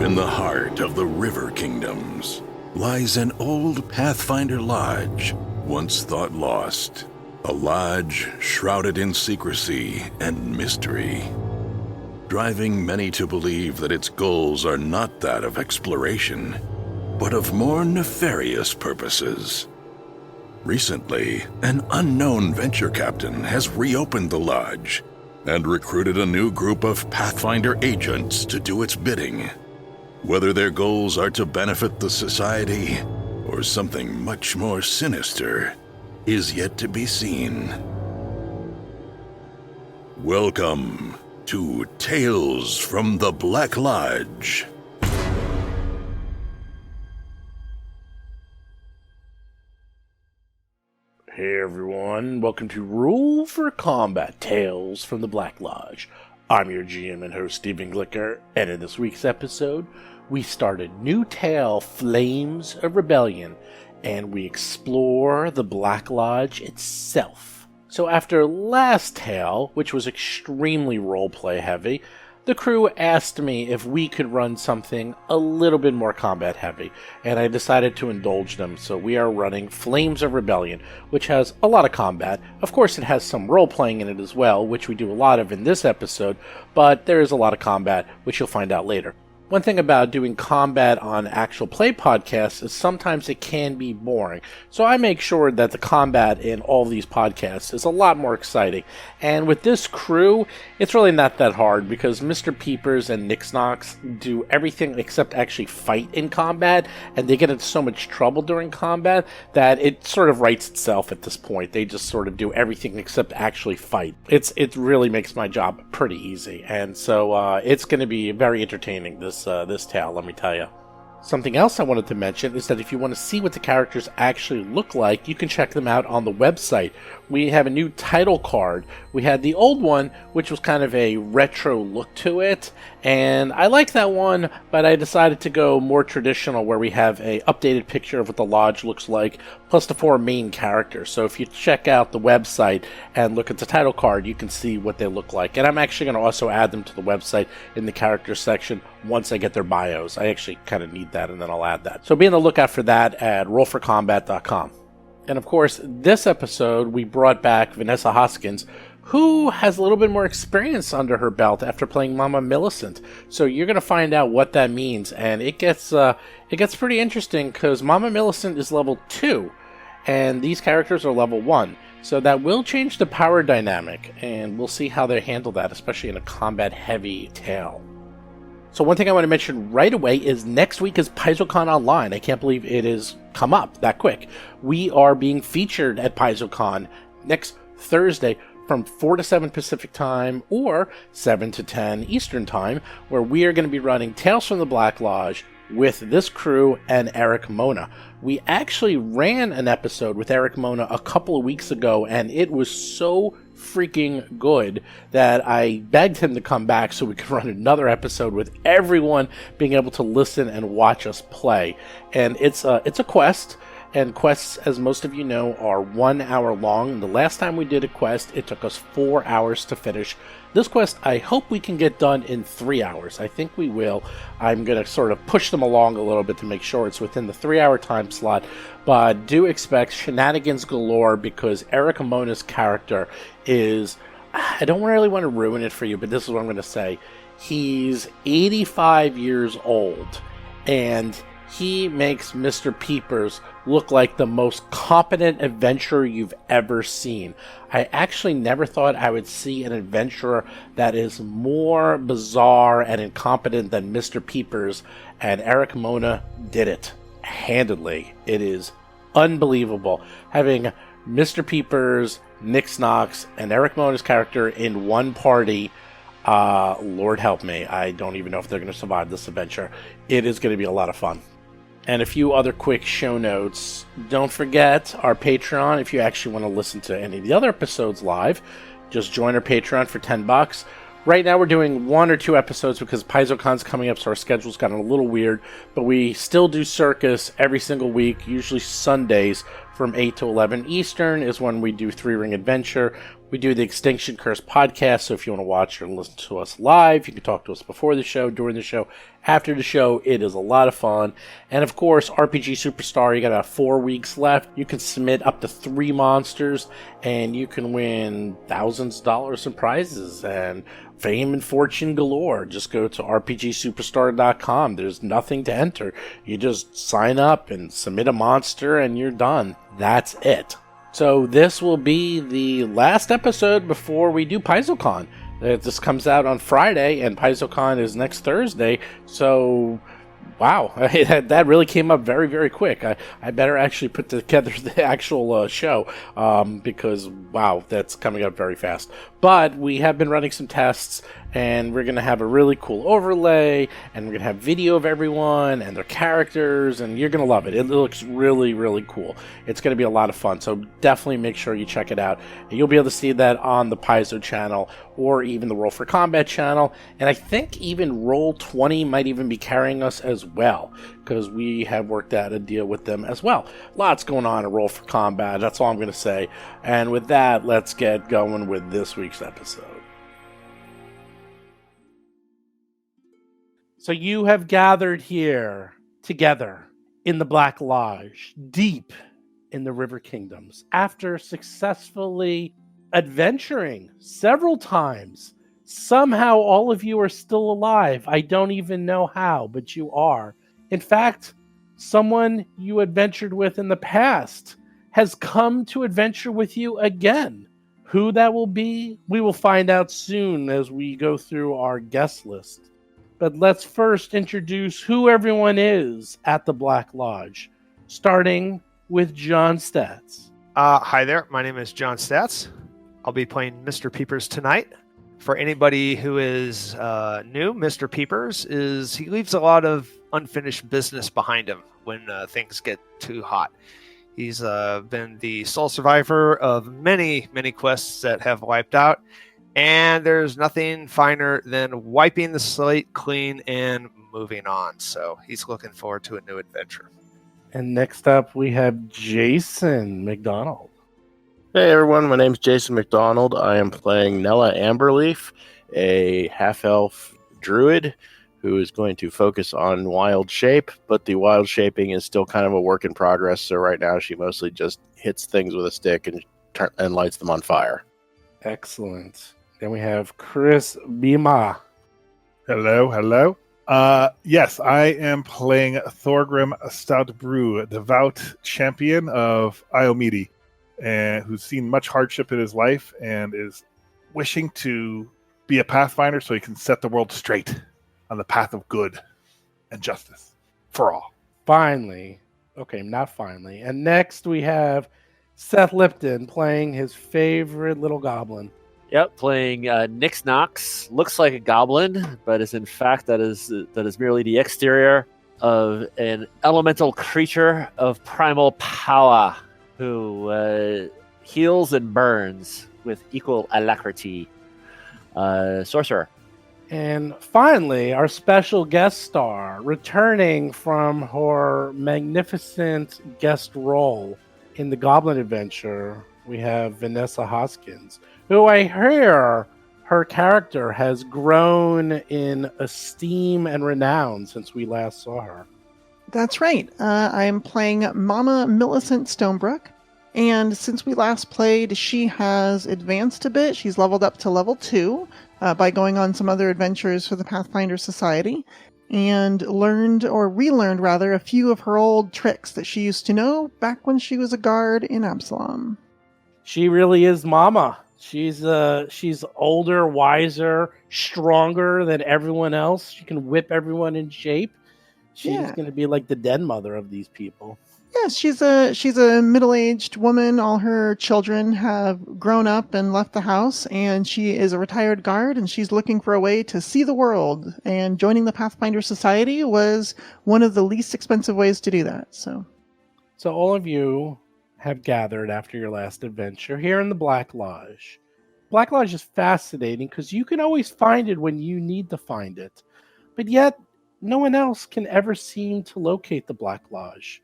in the heart of the River Kingdoms lies an old Pathfinder lodge, once thought lost. A lodge shrouded in secrecy and mystery, driving many to believe that its goals are not that of exploration, but of more nefarious purposes. Recently, an unknown venture captain has reopened the lodge and recruited a new group of Pathfinder agents to do its bidding. Whether their goals are to benefit the society or something much more sinister is yet to be seen. Welcome to Tales from the Black Lodge. Hey everyone, welcome to Rule for Combat Tales from the Black Lodge. I'm your GM and host Stephen Glicker, and in this week's episode, we start a new tale, Flames of Rebellion, and we explore the Black Lodge itself. So after last tale, which was extremely roleplay heavy, the crew asked me if we could run something a little bit more combat heavy, and I decided to indulge them, so we are running Flames of Rebellion, which has a lot of combat. Of course, it has some role-playing in it as well, which we do a lot of in this episode, but there is a lot of combat, which you'll find out later. One thing about doing combat on actual play podcasts is sometimes it can be boring. So I make sure that the combat in all these podcasts is a lot more exciting. And with this crew, it's really not that hard because Mr. Peepers and Nixnox do everything except actually fight in combat, and they get into so much trouble during combat that it sort of writes itself at this point. They just sort of do everything except actually fight. It really makes my job pretty easy, and so it's going to be very entertaining this tale, let me tell you. Something else I wanted to mention is that if you want to see what the characters actually look like, you can check them out on the website. We have a new title card. We had the old one, which was kind of a retro look to it, and I like that one, but I decided to go more traditional where we have a updated picture of what the lodge looks like, plus the 4 main characters. So if you check out the website and look at the title card, you can see what they look like. And I'm actually going to also add them to the website in the characters section once I get their bios. I actually kind of need that, and then I'll add that. So be on the lookout for that at rollforcombat.com. And of course, this episode, we brought back Vanessa Hoskins, who has a little bit more experience under her belt after playing Mama Millicent. So you're going to find out what that means, and it gets pretty interesting because Mama Millicent is level 2, and these characters are level 1. So that will change the power dynamic, and we'll see how they handle that, especially in a combat-heavy tale. So one thing I want to mention right away is next week is PaizoCon Online. I can't believe it has come up that quick. We are being featured at PaizoCon next Thursday from 4 to 7 Pacific Time or 7 to 10 Eastern Time, where we are going to be running Tales from the Black Lodge with this crew and Eric Mona. We actually ran an episode with Eric Mona a couple of weeks ago, and it was so freaking good that I begged him to come back so we could run another episode with everyone being able to listen and watch us play. And it's a quest, and quests, as most of you know, are 1 hour long. And the last time we did a quest, it took us 4 hours to finish. This quest, I hope we can get done in 3 hours. I think we will. I'm going to sort of push them along a little bit to make sure it's within the 3-hour time slot. But do expect shenanigans galore because Eric Mona's character is... I don't really want to ruin it for you, but this is what I'm going to say. He's 85 years old, and he makes Mr. Peepers look like the most competent adventurer you've ever seen. I actually never thought I would see an adventurer that is more bizarre and incompetent than Mr. Peepers, and Eric Mona did it handedly. It is unbelievable having Mr. Peepers, Nixnox, and Eric Mona's character in one party. Lord help me, I don't even know if they're going to survive this adventure. It is going to be a lot of fun. And a few other quick show notes. Don't forget our Patreon. If you actually want to listen to any of the other episodes live, just join our Patreon for $10. Right now we're doing 1 or 2 episodes because PaizoCon's coming up, so our schedule's gotten a little weird. But we still do Circus every single week, usually Sundays from 8 to 11 Eastern is when we do 3 Ring Adventure. We do the Extinction Curse podcast, so if you want to watch or listen to us live, you can talk to us before the show, during the show, after the show. It is a lot of fun. And of course, RPG Superstar, you got about 4 weeks left. You can submit up to 3 monsters, and you can win thousands of dollars in prizes and fame and fortune galore. Just go to rpgsuperstar.com. There's nothing to enter. You just sign up and submit a monster, and you're done. That's it. So this will be the last episode before we do PaizoCon. This comes out on Friday, and PaizoCon is next Thursday. So, wow, that really came up very, very quick. I better actually put together the actual show because, wow, that's coming up very fast. But we have been running some tests, and we're going to have a really cool overlay, and we're going to have video of everyone and their characters, and you're going to love it. It looks really, really cool. It's going to be a lot of fun, so definitely make sure you check it out. And you'll be able to see that on the Paizo channel or even the Roll for Combat channel, and I think even Roll20 might even be carrying us as well, because we have worked out a deal with them as well. Lots going on at Roll for Combat, that's all I'm going to say. And with that, let's get going with this week's episode. So you have gathered here together in the Black Lodge, deep in the River Kingdoms, after successfully adventuring several times. Somehow all of you are still alive. I don't even know how, but you are. In fact, someone you adventured with in the past has come to adventure with you again. Who that will be, we will find out soon as we go through our guest list. But let's first introduce who everyone is at the Black Lodge, starting with John Stats. Hi there, my name is John Stats. I'll be playing Mr. Peepers tonight. For anybody who is new, Mr. Peepers he leaves a lot of unfinished business behind him when things get too hot. He's been the sole survivor of many, many quests that have wiped out, and there's nothing finer than wiping the slate clean and moving on. So he's looking forward to a new adventure. And next up, we have Jason McDonald. Hey everyone, my name's Jason McDonald. I am playing Nella Amberleaf, a half-elf druid who is going to focus on wild shape, but the wild shaping is still kind of a work in progress, so right now she mostly just hits things with a stick and lights them on fire. Excellent. Then we have Chris Bima. Hello. Yes, I am playing Thorgrim Stoutbrew, a devout champion of Iomidi, and who's seen much hardship in his life and is wishing to be a Pathfinder so he can set the world straight on the path of good and justice for all. Finally. Okay, not finally. And next we have Seth Lipton playing his favorite little goblin. Yep, playing Nix Nox. Looks like a goblin, but is in fact that is merely the exterior of an elemental creature of primal power who heals and burns with equal alacrity. Sorcerer. And finally, our special guest star, returning from her magnificent guest role in the Goblin Adventure, we have Vanessa Hoskins, who I hear her character has grown in esteem and renown since we last saw her. That's right. I'm playing Mama Millicent Stonebrook, and since we last played, she has advanced a bit. She's leveled up to level 2 by going on some other adventures for the Pathfinder Society, and relearned rather, a few of her old tricks that she used to know back when she was a guard in Absalom. She really is Mama. She's older, wiser, stronger than everyone else. She can whip everyone in shape. She's going to be like the den mother of these people. Yes, she's a middle-aged woman. All her children have grown up and left the house, and she is a retired guard, and she's looking for a way to see the world. And joining the Pathfinder Society was one of the least expensive ways to do that. So all of you have gathered after your last adventure here in the Black Lodge. Black Lodge is fascinating because you can always find it when you need to find it, but yet no one else can ever seem to locate the Black Lodge.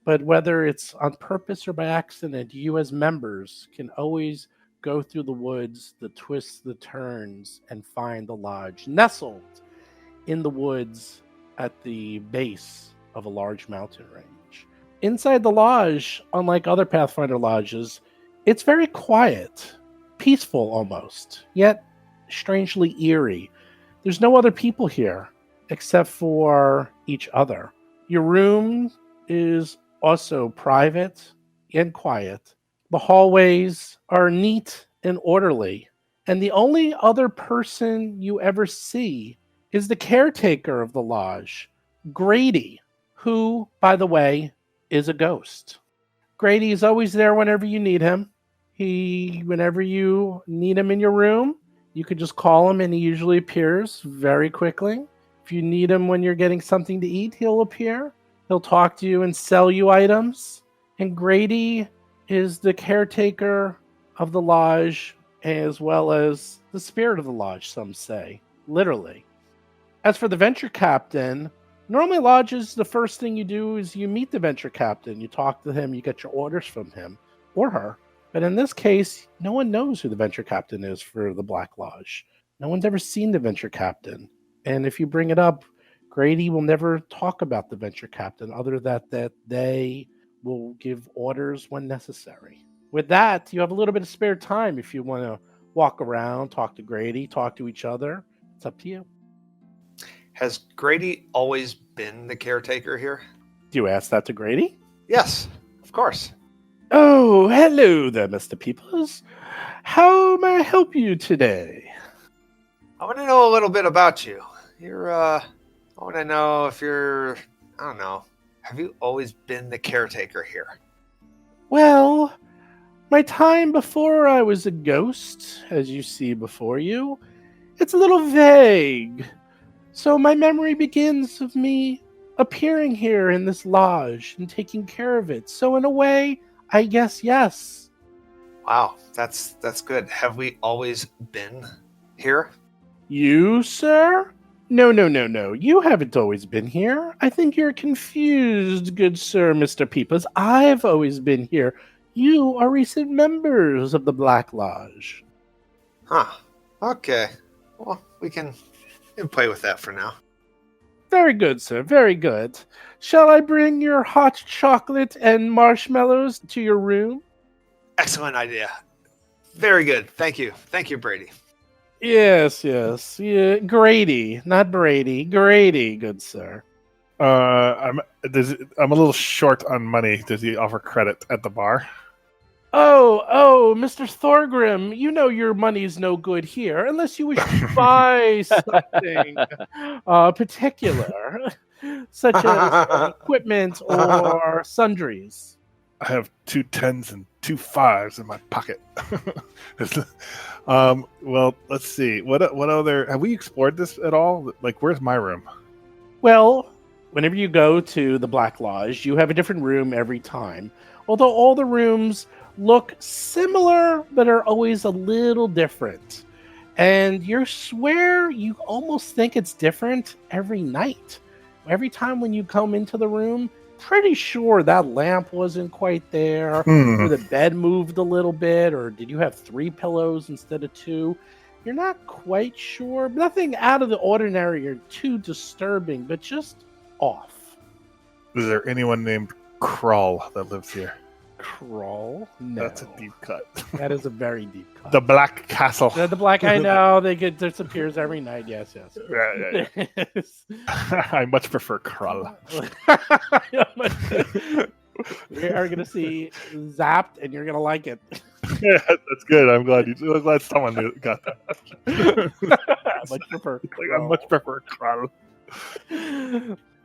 But whether it's on purpose or by accident, you as members can always go through the woods, the twists, the turns, and find the lodge nestled in the woods at the base of a large mountain range. Inside the lodge, unlike other Pathfinder lodges, it's very quiet, peaceful almost, yet strangely eerie. There's no other people here except for each other. Your room is also private and quiet. The hallways are neat and orderly, and the only other person you ever see is the caretaker of the lodge, Grady, who, by the way, is a ghost. Grady is always there whenever you need him. Whenever you need him in your room, you could just call him and he usually appears very quickly. If you need him when you're getting something to eat, he'll appear. He'll talk to you and sell you items. And Grady is the caretaker of the lodge as well as the spirit of the lodge, some say, literally. As for the venture captain, normally lodges, the first thing you do is you meet the venture captain. You talk to him, you get your orders from him or her. But in this case, no one knows who the venture captain is for the Black Lodge. No one's ever seen the venture captain. And if you bring it up, Grady will never talk about the venture captain other than that they will give orders when necessary. With that, you have a little bit of spare time if you want to walk around, talk to Grady, talk to each other. It's up to you. Has Grady always been the caretaker here? Do you ask that to Grady? Yes, of course. Oh, hello there, Mr. Peoples. How may I help you today? I want to know a little bit about you. I want to know if I don't know, have you always been the caretaker here? Well, my time before I was a ghost, as you see before you, it's a little vague. So my memory begins of me appearing here in this lodge and taking care of it. So in a way, I guess yes. Wow, that's good. Have we always been here? You, sir? No. You haven't always been here. I think you're confused, good sir, Mr. Peepers. I've always been here. You are recent members of the Black Lodge. Huh. Okay. Well, we can play with that for now. Very good, sir. Very good. Shall I bring your hot chocolate and marshmallows to your room? Excellent idea. Very good. Thank you. Thank you, Brady. Yes. Yeah, Grady, not Brady. Grady, good sir. I'm a little short on money. Does he offer credit at the bar? Oh, Mr. Thorgrim, you know your money's no good here unless you wish to buy something particular, such as equipment or sundries. I have 2 10s and 2 5s in my pocket. Well, let's see. What other have we explored this at all? Like, where's my room? Well, whenever you go to the Black Lodge, you have a different room every time. Although all the rooms look similar, but are always a little different. And you swear you almost think it's different every night. Every time when you come into the room, pretty sure that lamp wasn't quite there, or the bed moved a little bit, or did you have 3 pillows instead of 2? You're not quite sure. Nothing out of the ordinary or too disturbing, but just off. Is there anyone named Krull that lives here? Krull? No. That's a deep cut. That is a very deep cut. The Black Castle. The Black, I know, disappears every night, yes. Yeah. I much prefer Krull. We are going to see Zapped, and you're going to like it. Yeah, that's good. I'm glad someone got that. I much prefer Krull.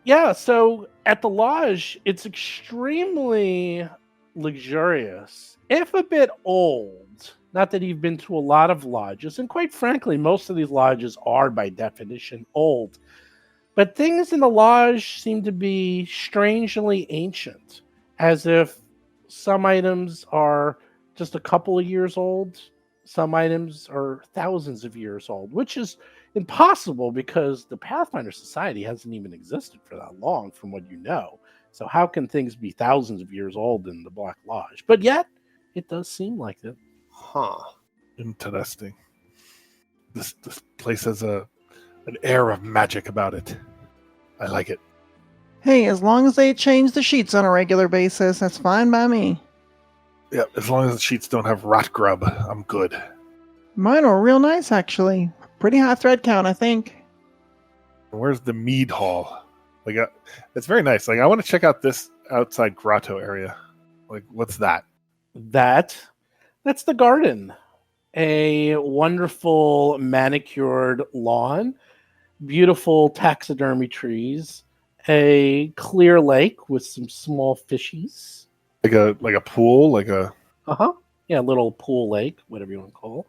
Yeah, so at the lodge, it's extremely luxurious, if a bit old. Not that you've been to a lot of lodges, and quite frankly, most of these lodges are by definition old. But things in the lodge seem to be strangely ancient, as if some items are just a couple of years old, some items are thousands of years old, which is impossible because the Pathfinder Society hasn't even existed for that long, from what you know. So how can things be thousands of years old in the Black Lodge? But yet, it does seem like it. Huh. Interesting. This place has an air of magic about it. I like it. Hey, as long as they change the sheets on a regular basis, that's fine by me. Yeah, as long as the sheets don't have rot grub, I'm good. Mine are real nice, actually. Pretty high thread count, I think. Where's the mead hall? Like, it's very nice. Like, I want to check out this outside grotto area. Like, what's that? That's the garden. A wonderful manicured lawn, beautiful taxidermy trees, a clear lake with some small fishies. Like a pool, like a. Yeah, little pool lake, whatever you want to call.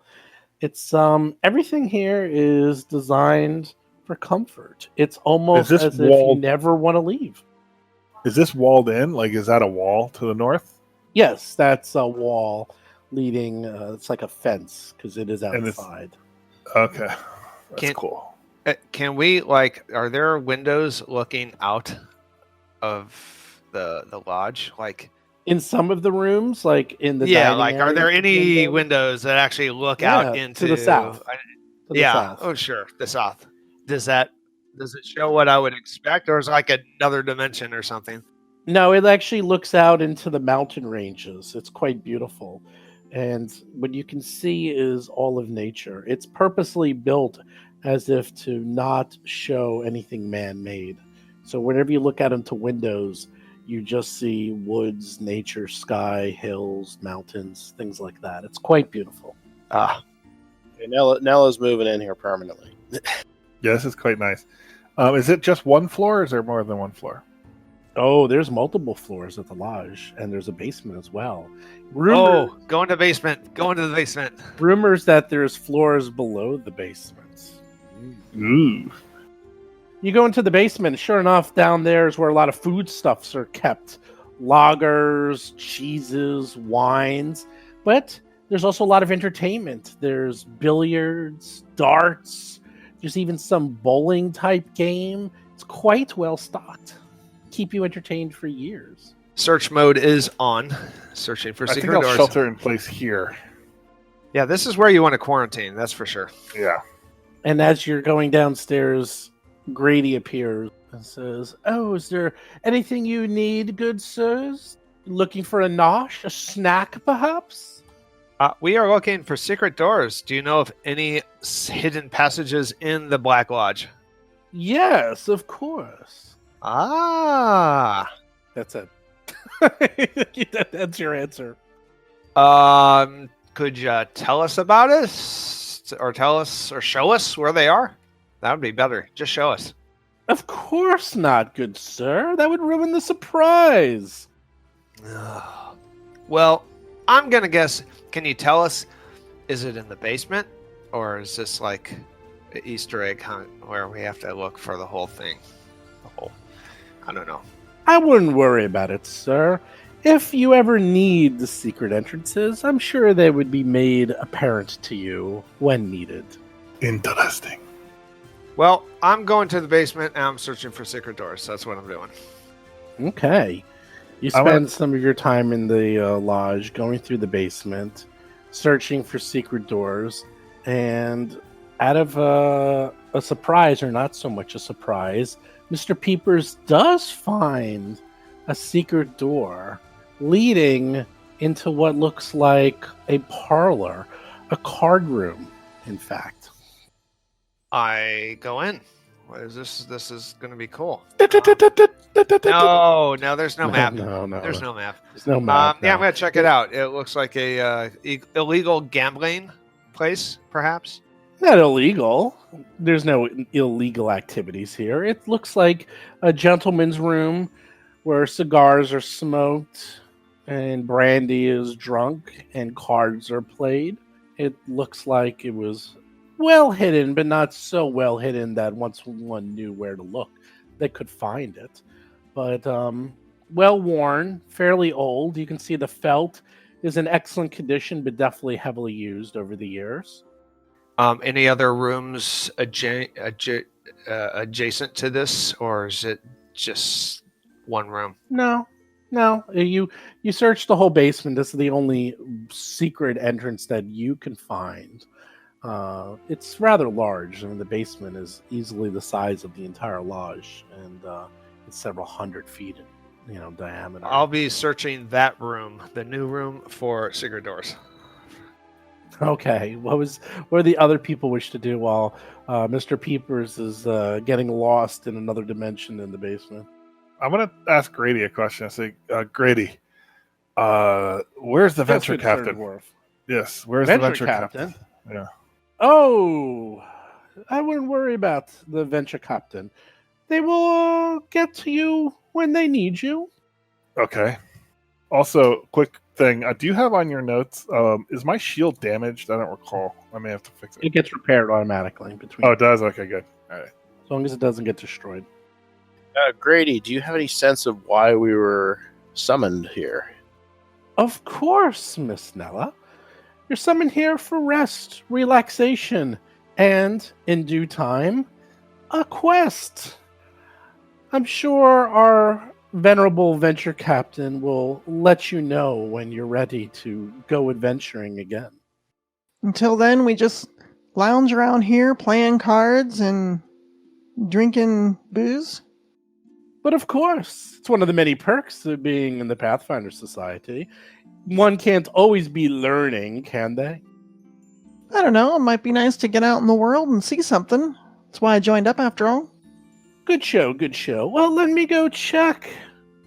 It's everything here is designed for comfort. It's almost Is this as if you never want to leave. Is this walled in? Like, is that a wall to the north? Yes, that's a wall leading. It's like a fence because it is outside. Okay, that's cool. Can we are there windows looking out of the lodge? Like in some of the rooms, like in the dining are there area, any windows that actually look out into the south? South. Oh, sure, the south. Does it show what I would expect, or is it like another dimension or something? No, it actually looks out into the mountain ranges. It's quite beautiful. And what you can see is all of nature. It's purposely built as if to not show anything man-made. So whenever you look out into windows, you just see woods, nature, sky, hills, mountains, things like that. It's quite beautiful. Okay, Nella's moving in here permanently. Yeah, this is quite nice. Is it just one floor, or is there more than one floor? Oh, there's multiple floors at the lodge, and there's a basement as well. Go into the basement. Go into the basement. Rumors that there's floors below the basements. Ooh. You go into the basement, sure enough, down there is where a lot of foodstuffs are kept. Lagers, cheeses, wines. But there's also a lot of entertainment. There's billiards, darts. There's even some bowling type game. It's quite well stocked. Keep you entertained for years. Search mode is on. Searching for secret doors. I think I'll shelter in place here. Yeah, this is where you want to quarantine. That's for sure. Yeah. And as you're going downstairs, Grady appears and says, "Oh, is there anything you need, good sirs? Looking for a nosh, a snack, perhaps?" We are looking for secret doors. Do you know of any hidden passages in the Black Lodge? Yes, of course. That's it. That's your answer. Could you tell us about it, or tell us, or show us where they are? That would be better. Just show us. Of course not, good sir. That would ruin the surprise. Well, I'm gonna guess. Can you tell us? Is it in the basement, or is this like an Easter egg hunt where we have to look for the whole thing? I don't know. I wouldn't worry about it, sir. If you ever need the secret entrances, I'm sure they would be made apparent to you when needed. Interesting. Well, I'm going to the basement and I'm searching for secret doors. That's what I'm doing. Okay. You spend some of your time in the lodge, going through the basement, searching for secret doors, and out of a surprise, or not so much a surprise, Mr. Peepers does find a secret door leading into what looks like a parlor, a card room, in fact. I go in. What is this? This is going to be cool. No, there's no map. No. There's no map. There's no map. Yeah, I'm going to check it out. It looks like a illegal gambling place, perhaps. Not illegal. There's no illegal activities here. It looks like a gentleman's room where cigars are smoked and brandy is drunk and cards are played. It looks like it was well hidden, but not so well hidden that once one knew where to look, they could find it. But well worn, fairly old. You can see the felt is in excellent condition, but definitely heavily used over the years. Any other rooms adjacent to this, or is it just one room? No, No, you searched the whole basement. This is the only secret entrance that you can find. It's rather large. I mean, the basement is easily the size of the entire lodge, and it's several hundred feet in diameter. I'll be searching that room, the new room, for secret doors. Okay, what do the other people wish to do while Mr. Peepers is getting lost in another dimension in the basement? I'm going to ask Grady a question. I say, Grady, where's the venture captain? Yes, where's the venture captain? Yeah. Oh, I wouldn't worry about the venture captain. They will get to you when they need you. Okay. Also, quick thing. Do you have on your notes, is my shield damaged? I don't recall. I may have to fix it. It gets repaired automatically in between. Oh, it does? Okay, good. All right. As long as it doesn't get destroyed. Grady, do you have any sense of why we were summoned here? Of course, Miss Nella. You're summoned here for rest, relaxation, and, in due time, a quest. I'm sure our venerable venture captain will let you know when you're ready to go adventuring again. Until then, we just lounge around here playing cards and drinking booze. But of course, it's one of the many perks of being in the Pathfinder Society. One can't always be learning, can they? I don't know, it might be nice to get out in the world and see something. That's why I joined up after all. Good show, good show. Well, let me go check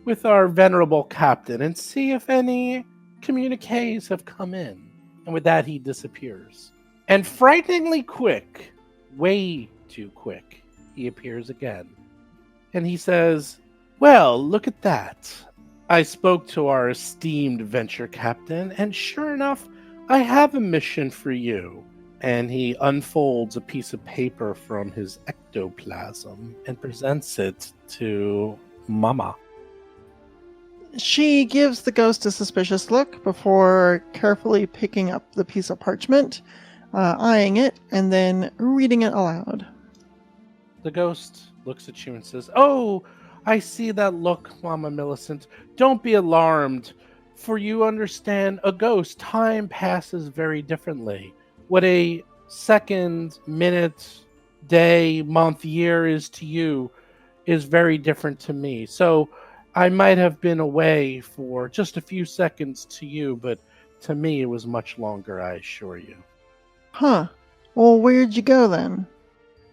with our venerable captain and see if any communiques have come in. And with that, he disappears. And frighteningly quick, way too quick, he appears again. And he says, well, look at that. I spoke to our esteemed venture captain, and sure enough, I have a mission for you. And he unfolds a piece of paper from his ectoplasm and presents it to Mama. She gives the ghost a suspicious look before carefully picking up the piece of parchment, eyeing it, and then reading it aloud. The ghost looks at you and says, oh, I see that look, Mama Millicent. Don't be alarmed, for you understand, a ghost, time passes very differently. What a second, minute, day, month, year is to you is very different to me. So I might have been away for just a few seconds to you, but to me it was much longer, I assure you. Huh. Well, where'd you go then?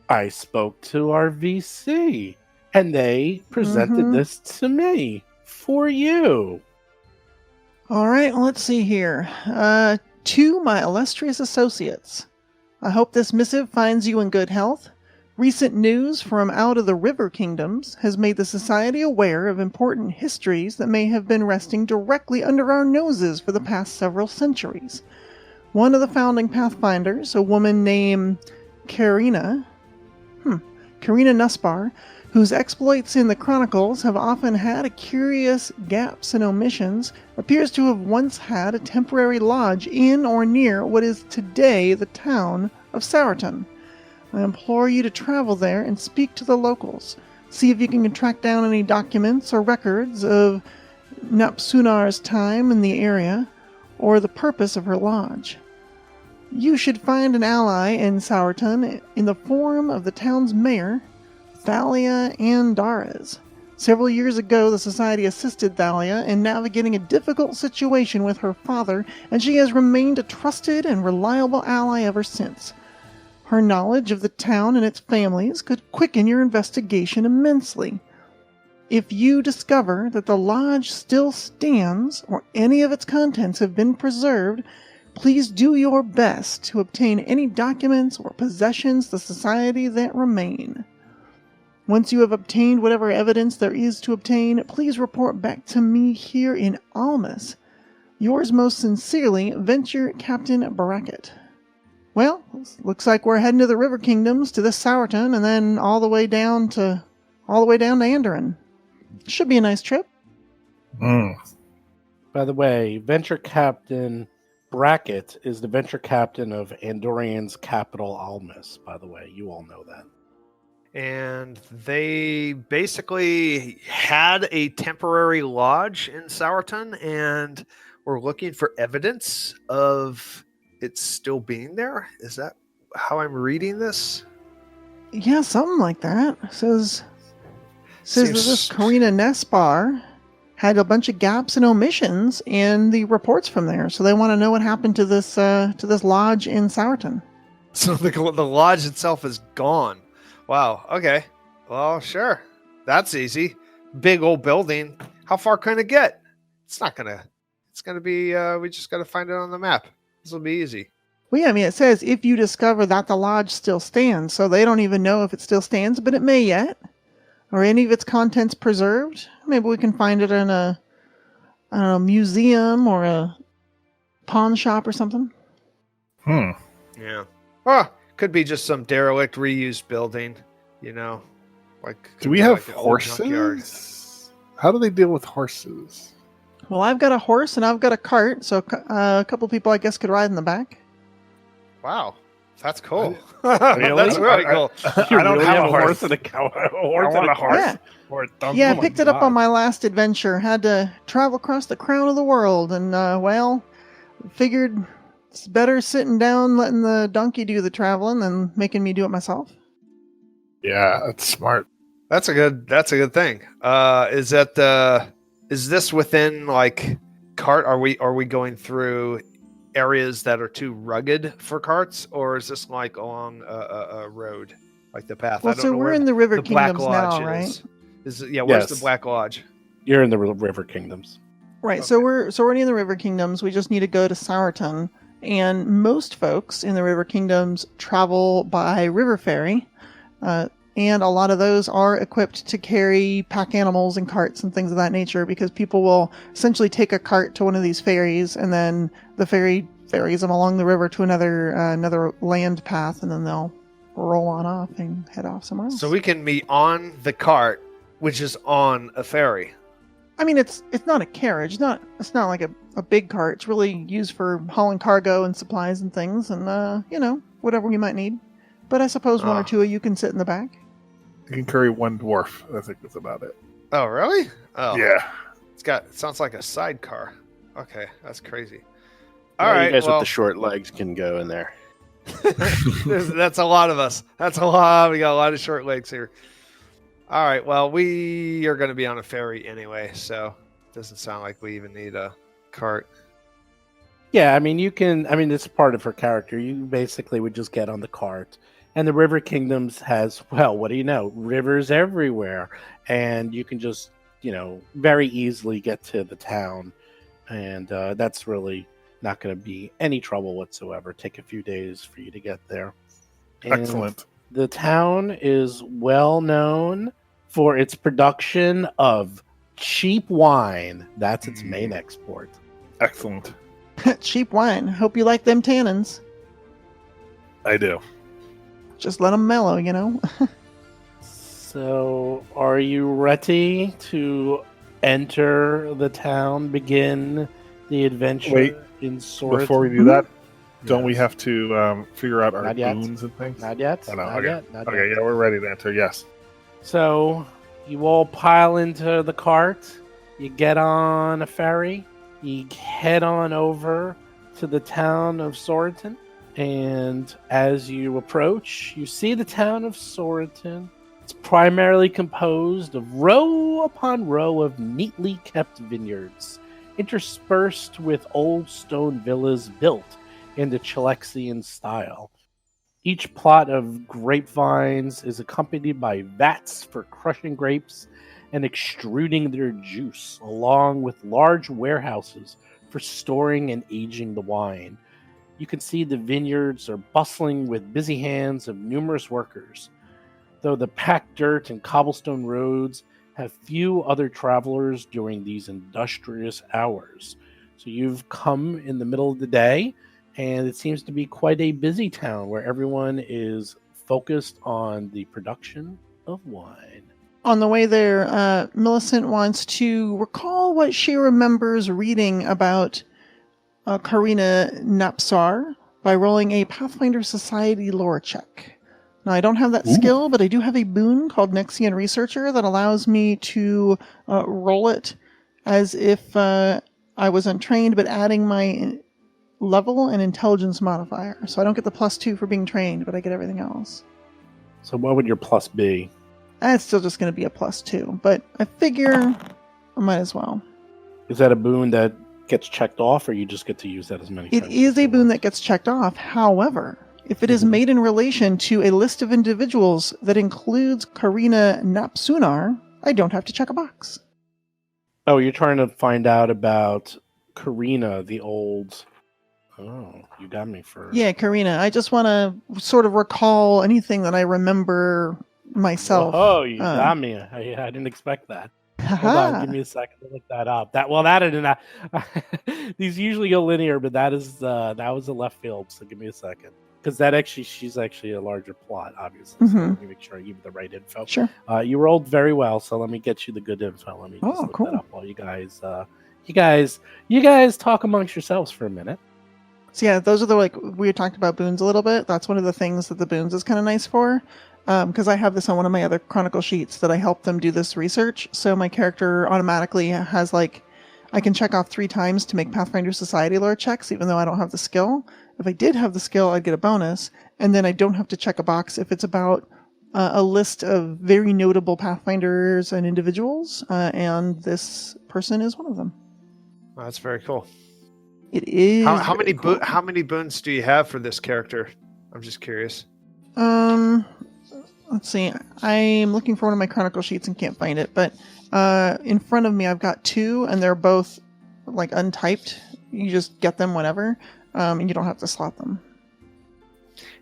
I spoke to our VC, and they presented this to me for you. All right, let's see here. To my illustrious associates, I hope this missive finds you in good health. Recent news from out of the River Kingdoms has made the Society aware of important histories that may have been resting directly under our noses for the past several centuries. One of the founding Pathfinders, a woman named Karina Nussbar, whose exploits in the Chronicles have often had curious gaps and omissions, appears to have once had a temporary lodge in or near what is today the town of Sourton. I implore you to travel there and speak to the locals. See if you can track down any documents or records of Napsunar's time in the area, or the purpose of her lodge. You should find an ally in Sourton in the form of the town's mayor, Thalia Andares. Several years ago, the Society assisted Thalia in navigating a difficult situation with her father, and she has remained a trusted and reliable ally ever since. Her knowledge of the town and its families could quicken your investigation immensely. If you discover that the lodge still stands, or any of its contents have been preserved, please do your best to obtain any documents or possessions the Society that remain. Once you have obtained whatever evidence there is to obtain, please report back to me here in Almas. Yours most sincerely, Venture Captain Brackett. Well, looks like we're heading to the River Kingdoms, to this Sourton, and then all the way down to Andoran. Should be a nice trip. By the way, Venture Captain Brackett is the Venture Captain of Andorian's capital, Almas, by the way. You all know that. and they basically had a temporary lodge in Sourton and were looking for evidence of it still being there. Is that how I'm reading this? Yeah, something like that. Says that this Seems- Karina Nespar had a bunch of gaps and omissions in the reports from there, so they want to know what happened to this lodge in Sourton. So the lodge itself is gone. Wow. Okay. Well, sure. That's easy. Big old building. How far can it get? It's not gonna. It's gonna be. We just gotta find it on the map. This will be easy. Well, yeah, I mean, it says if you discover that the lodge still stands, so they don't even know if it still stands, but it may yet. Or any of its contents preserved. Maybe we can find it in a museum or a pawn shop or something. Yeah. Oh, could be just some derelict reused building. You know, like. Do we have horses? How do they deal with horses? Well, I've got a horse and I've got a cart, so a couple people, I guess, could ride in the back. Wow. That's cool. Really? That's really cool. I don't really have a horse. and a cow. I want a horse. Yeah. Or a donkey. Yeah, Oh I my picked it up God. on my last adventure. Had to travel across the crown of the world, and well, figured it's better sitting down, letting the donkey do the traveling, than making me do it myself. Yeah, that's smart. That's a good thing. Is this within like cart? Are we going through areas that are too rugged for carts, or is this like along a road, like the path? Well, I don't so know we're where in the River the Black Kingdoms Lodge now, right? Is it, yeah, where's Yes. the Black Lodge? You're in the River Kingdoms. Right. Okay. So we're already in the River Kingdoms. We just need to go to Sourton, and most folks in the River Kingdoms travel by river ferry, and a lot of those are equipped to carry pack animals and carts and things of that nature, because people will essentially take a cart to one of these ferries, and then the ferry ferries them along the river to another land path, and then they'll roll on off and head off somewhere else. So we can meet on the cart, which is on a ferry. I mean, it's not a carriage. It's not like a big cart. It's really used for hauling cargo and supplies and things, and whatever you might need. But I suppose one or two of you can sit in the back. You can carry one dwarf. I think that's about it. Oh, really? Oh, Yeah. It sounds like a sidecar. Okay, that's crazy. All All right, right, you guys well, with the short legs can go in there. that's a lot of us. That's a lot. We got a lot of short legs here. All right. Well, we are going to be on a ferry anyway, so it doesn't sound like we even need a cart. Yeah, I mean, it's part of her character. You basically would just get on the cart. And the River Kingdoms has, well, what do you know? Rivers everywhere. And you can just, very easily get to the town. And that's really not going to be any trouble whatsoever. Take a few days for you to get there. And Excellent. the town is well known for its production of cheap wine. That's its main export. Excellent. Cheap wine. Hope you like them tannins. I do. Just let them mellow, So, are you ready to enter the town, begin the adventure Wait, in Sword? Before we do that, don't we have to figure out our Not yet. boons and things? Not yet. Oh, no, Not okay. yet. Not Okay, yet. yeah, we're ready to enter. Yes. So, you all pile into the cart. You get on a ferry. You head on over to the town of Soreton. And as you approach, you see the town of Soreton. It's primarily composed of row upon row of neatly kept vineyards, interspersed with old stone villas built in the Chilexian style. Each plot of grapevines is accompanied by vats for crushing grapes and extruding their juice, along with large warehouses for storing and aging the wine. You can see the vineyards are bustling with busy hands of numerous workers, though the packed dirt and cobblestone roads have few other travelers during these industrious hours. So you've come in the middle of the day, and it seems to be quite a busy town where everyone is focused on the production of wine. On the way there, Millicent wants to recall what she remembers reading about Karina Napsar by rolling a Pathfinder Society lore check. Now, I don't have that skill, but I do have a boon called Nexian Researcher that allows me to roll it as if I was untrained, but adding my level and intelligence modifier. So I don't get the +2 for being trained, but I get everything else. So what would your plus be? It's still just going to be a +2, but I figure I might as well. Is that a boon that gets checked off, or you just get to use that as many It times is as a you boon want? that gets checked off. However, if it is made in relation to a list of individuals that includes Karina Napsunar, I don't have to check a box. Oh, you're trying to find out about Karina, the old... Oh, you got me for... Yeah, Karina. I just want to sort of recall anything that I remember myself. Oh, you got me. I didn't expect that. Hold on, Haha. give me a second to look that up. That I didn't. These usually go linear, but that was a left field. So give me a second, because she's actually a larger plot, obviously. So let me make sure I give you the right info. Sure. You rolled very well, so let me get you the good info. Let me just look cool. that up while you guys talk amongst yourselves for a minute. So yeah, those are the, like, we talked about boons a little bit. That's one of the things that the boons is kind of nice for. Because I have this on one of my other Chronicle sheets that I help them do this research. So my character automatically has, like, I can check off 3 times to make Pathfinder Society lore checks, even though I don't have the skill. If I did have the skill, I'd get a bonus. And then I don't have to check a box if it's about a list of very notable Pathfinders and individuals. And this person is one of them. Oh, that's very cool. It is. How many cool. how many boons do you have for this character? I'm just curious. Let's see. I'm looking for one of my Chronicle sheets and can't find it, but in front of me I've got 2, and they're both, like, untyped. You just get them whenever, and you don't have to slot them.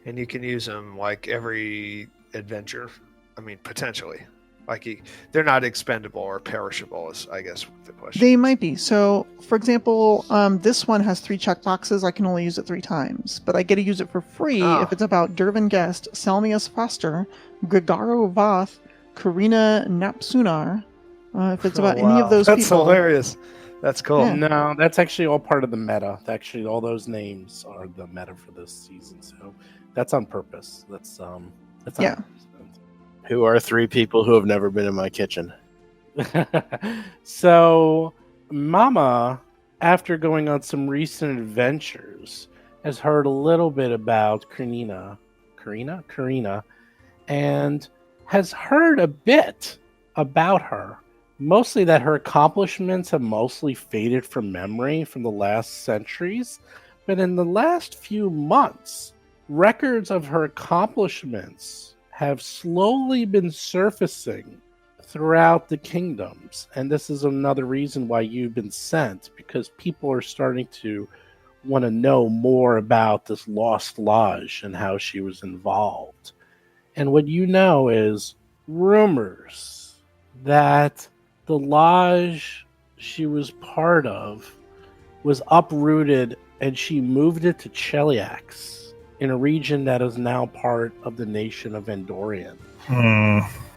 And you can use them like every adventure. I mean, potentially. Like, they're not expendable or perishable, is, I guess, the question. They might be. So, for example, this one has 3 checkboxes. I can only use it 3 times, but I get to use it for free if it's about Dervin Guest, Selmius Foster, Gregaro Voth, Karina Napsunar. If it's about any of those That's people. hilarious. That's cool. Yeah. No, that's actually all part of the meta. Actually, all those names are the meta for this season, so that's on purpose. That's Yeah. Who are 3 people who have never been in my kitchen? So, Mama, after going on some recent adventures, has heard a little bit about Karina, and has heard a bit about her. Mostly that her accomplishments have mostly faded from memory from the last centuries, but in the last few months, records of her accomplishments have slowly been surfacing throughout the kingdoms. And this is another reason why you've been sent, because people are starting to want to know more about this lost lodge and how she was involved. And what you know is rumors that the lodge she was part of was uprooted and she moved it to Cheliax, in a region that is now part of the nation of Endorian,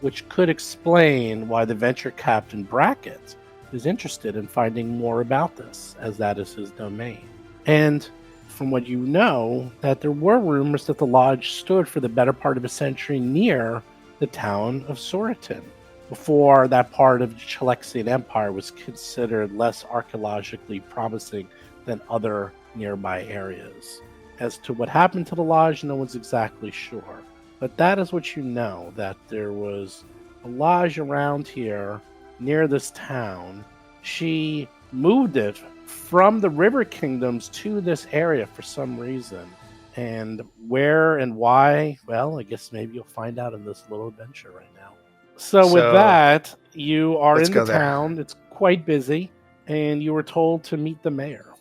which could explain why the venture captain Brackett is interested in finding more about this, as that is his domain. And from what you know, that there were rumors that the lodge stood for the better part of a century near the town of Soriton, before that part of the Chalexian Empire was considered less archaeologically promising than other nearby areas. As to what happened to the lodge, no one's exactly sure. But that is what you know, that there was a lodge around here near this town. She moved it from the River Kingdoms to this area for some reason. And where and why, well, I guess maybe you'll find out in this little adventure right now. So with that, you are in the town. It's quite busy, and you were told to meet the mayor.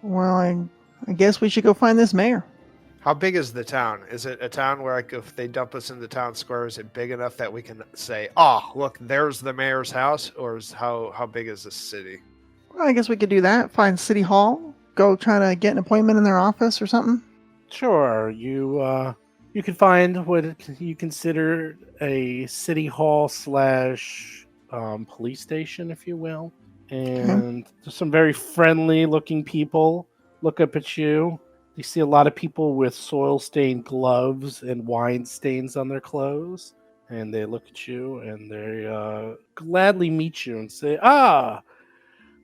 Well, I guess we should go find this mayor. How big is the town? Is it a town where, like, if they dump us in the town square, is it big enough that we can say, "Oh, look, there's the mayor's house"? Or is how big is this city? Well, I guess we could do that. Find City Hall. Go try to get an appointment in their office or something. Sure. You could find what you consider a city hall / police station, if you will. And there's some very friendly looking people look up at you, You see a lot of people with soil-stained gloves and wine stains on their clothes, and they look at you and they gladly meet you and say, "Ah,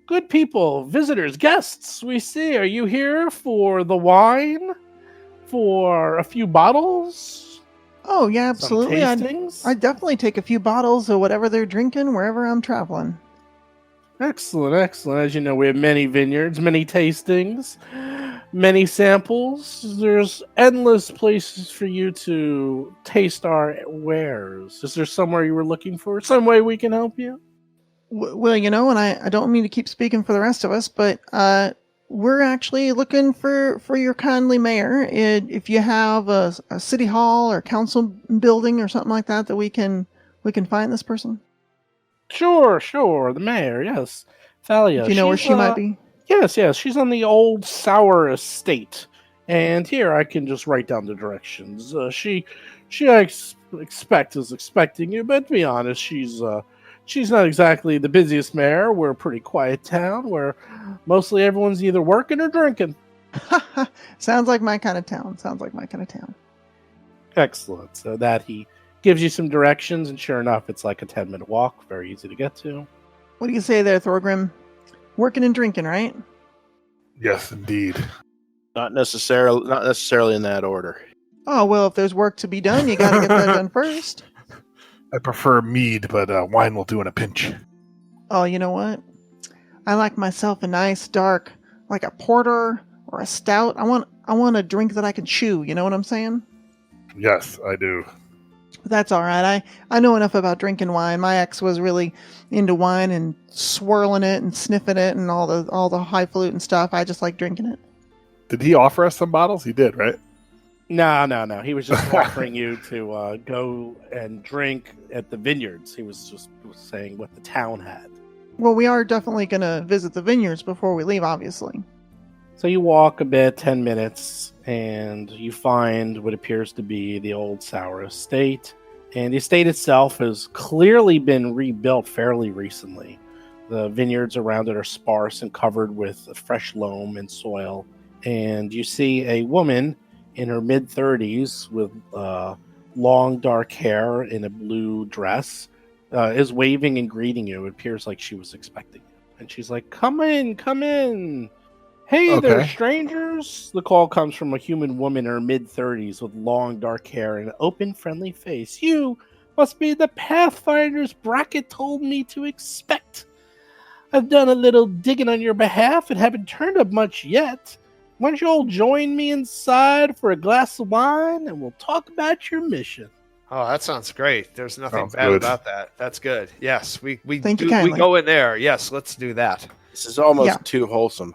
good people, visitors, guests, we see. Are you here for the wine? For a few bottles? Oh, yeah, Some absolutely. tastings?" I'd definitely take a few bottles of whatever they're drinking wherever I'm traveling. Excellent, excellent. As you know, we have many vineyards, many tastings, many samples. There's endless places for you to taste our wares. Is there somewhere you were looking for? Some way we can help you? Well, and I don't mean to keep speaking for the rest of us, but we're actually looking for your kindly mayor. If you have a city hall or council building or something like that we can find this person. Sure, sure. The mayor, yes. Thalia. If you know where she might be. Yes, yes. She's on the old Sour Estate. And here I can just write down the directions. She I expect is expecting you, but to be honest, she's not exactly the busiest mayor. We're a pretty quiet town where mostly everyone's either working or drinking. Sounds like my kind of town. Excellent. So that he gives you some directions, and sure enough, it's like a 10-minute walk, very easy to get to. What do you say there, Thorgrim? Working and drinking, right? Yes, indeed. Not necessarily in that order. Oh, well, if there's work to be done, you gotta get that done first. I prefer mead, but wine will do in a pinch. Oh, you know what? I like myself a nice dark, like a porter or a stout. I want a drink that I can chew, you know what I'm saying? Yes, I do. That's all right. I know enough about drinking wine. My ex was really into wine and swirling it and sniffing it and all the highfalutin stuff. I just like drinking it. Did he offer us some bottles? He did, right? No. He was just offering you to go and drink at the vineyards. He was just saying what the town had. Well, we are definitely going to visit the vineyards before we leave, obviously. So you walk a bit, 10 minutes, and you find what appears to be the old Sour Estate. And the estate itself has clearly been rebuilt fairly recently. The vineyards around it are sparse and covered with fresh loam and soil. And you see a woman in her mid-30s with long dark hair in a blue dress is waving and greeting you. It appears like she was expecting you. And she's like, "Come in, come in. Hey there, strangers." The call comes from a human woman in her mid-30s with long dark hair and an open, friendly face. "You must be the Pathfinders Bracket told me to expect. I've done a little digging on your behalf and haven't turned up much yet. Why don't you all join me inside for a glass of wine and we'll talk about your mission." Oh, that sounds great. There's nothing Sounds bad good. about that. That's good. Yes, we Thank you kindly. go in there. Yes, let's do that. This is almost Yeah. too wholesome.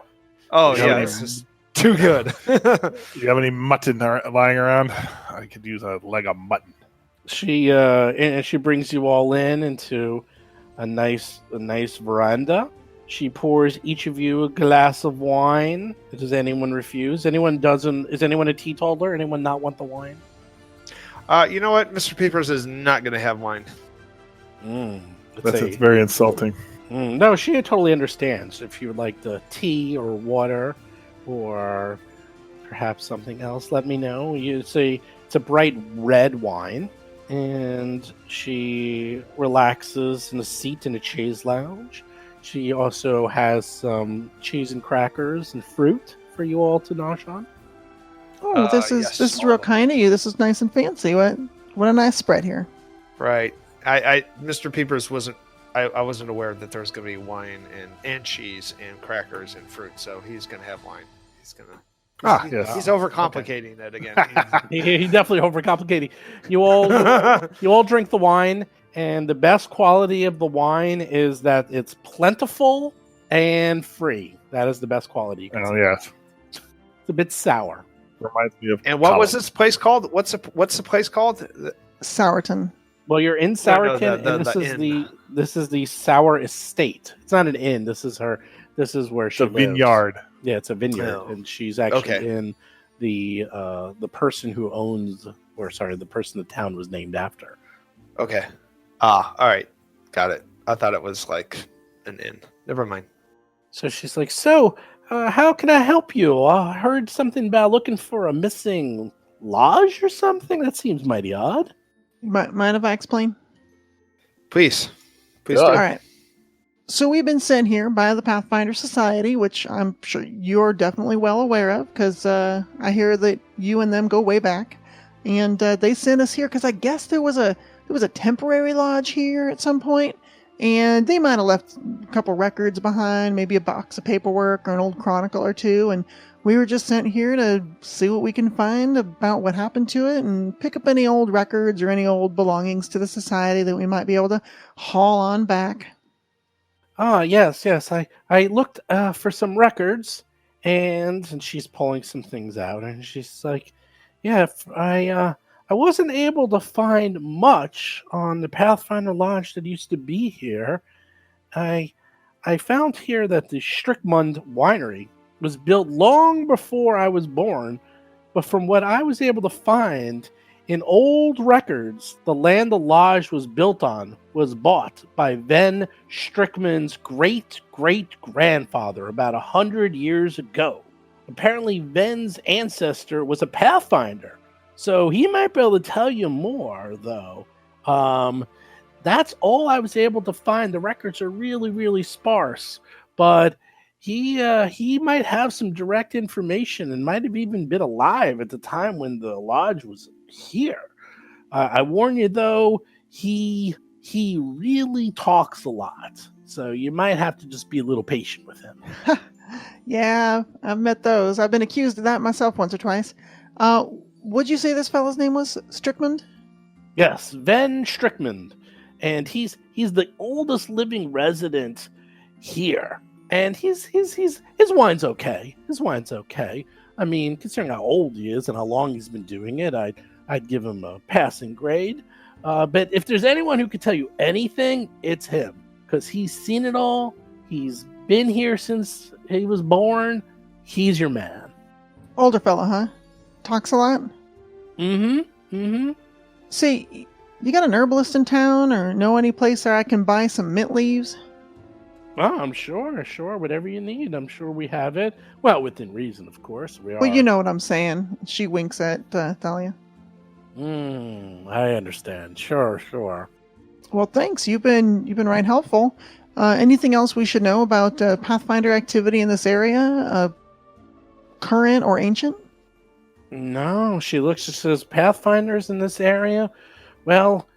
Oh Yeah, yeah, we- this is too good. Do you have any mutton lying around? I could use a leg of mutton. She brings you all into a nice veranda. She pours each of you a glass of wine. Does anyone refuse? Is anyone a teetotaler? Anyone not want the wine? You know what? Mr. Peepers is not going to have wine. It's very insulting. No, she totally understands. If you would like the tea or water or perhaps something else, let me know. It's a bright red wine, and she relaxes in a seat in a chaise lounge. She also has some cheese and crackers and fruit for you all to nosh on. Oh, this is real kind of you. This is nice and fancy. What a nice spread here. Right. I Mr. Peepers wasn't. I wasn't aware that there was going to be wine and cheese and crackers and fruit. So he's going to have wine. He's going to. Yes. He's overcomplicating it again. He definitely overcomplicating. You all drink the wine, and the best quality of the wine is that it's plentiful and free. That is the best quality. You can say. Yes. It's a bit sour. Reminds me of. And what was this place called? What's the place called? Sourton. Well, you're in Sourton, and this is the Sour Estate. It's not an inn. This is where she lives. The vineyard. Yeah, it's a vineyard, Oh. and she's actually Okay. in the person who owns, the person the town was named after. Okay. All right. Got it. I thought it was like an inn. Never mind. So she's like, "So, How can I help you? I heard something about looking for a missing lodge or something. That seems mighty odd. Mind if I explain? Please Good. do. All right. So we've been sent here by the Pathfinder Society, which I'm sure you're definitely well aware of, because I hear that you and them go way back, and they sent us here because I guess there was a temporary lodge here at some point, and they might have left a couple records behind, maybe a box of paperwork or an old chronicle or two, and we were just sent here to see what we can find about what happened to it and pick up any old records or any old belongings to the society that we might be able to haul on back. Ah, yes. I looked for some records, and she's pulling some things out, and she's like, "Yeah, I wasn't able to find much on the Pathfinder Lodge that used to be here. I I found here that the Strickmund winery was built long before I was born, but from what I was able to find in old records, the land the lodge was built on was bought by Ven Strickman's great-great-grandfather about 100 years ago. Apparently, Ven's ancestor was a pathfinder, so he might be able to tell you more, though. That's all I was able to find. The records are really, really sparse, but he might have some direct information and might have even been alive at the time when the lodge was here. I warn you, though, he really talks a lot, so you might have to just be a little patient with him. Yeah, I've met those. I've been accused of that myself once or twice. Would you say this fellow's name was Strickmund? Yes, Ven Strickmund, and he's the oldest living resident here. And his wine's okay. His wine's okay. I mean, considering how old he is and how long he's been doing it, I'd give him a passing grade. But if there's anyone who could tell you anything, it's him, because he's seen it all. He's been here since he was born. He's your man. Older fella, huh? Talks a lot? Mm-hmm. See, you got an herbalist in town or know any place where I can buy some mint leaves? Oh, I'm sure. Whatever you need, I'm sure we have it. Well, within reason, of course. Well, you know what I'm saying. She winks at Thalia. I understand. Sure. Well, thanks. You've been right helpful. Anything else we should know about Pathfinder activity in this area? Current or ancient? No, she looks and says, Pathfinders in this area? Well,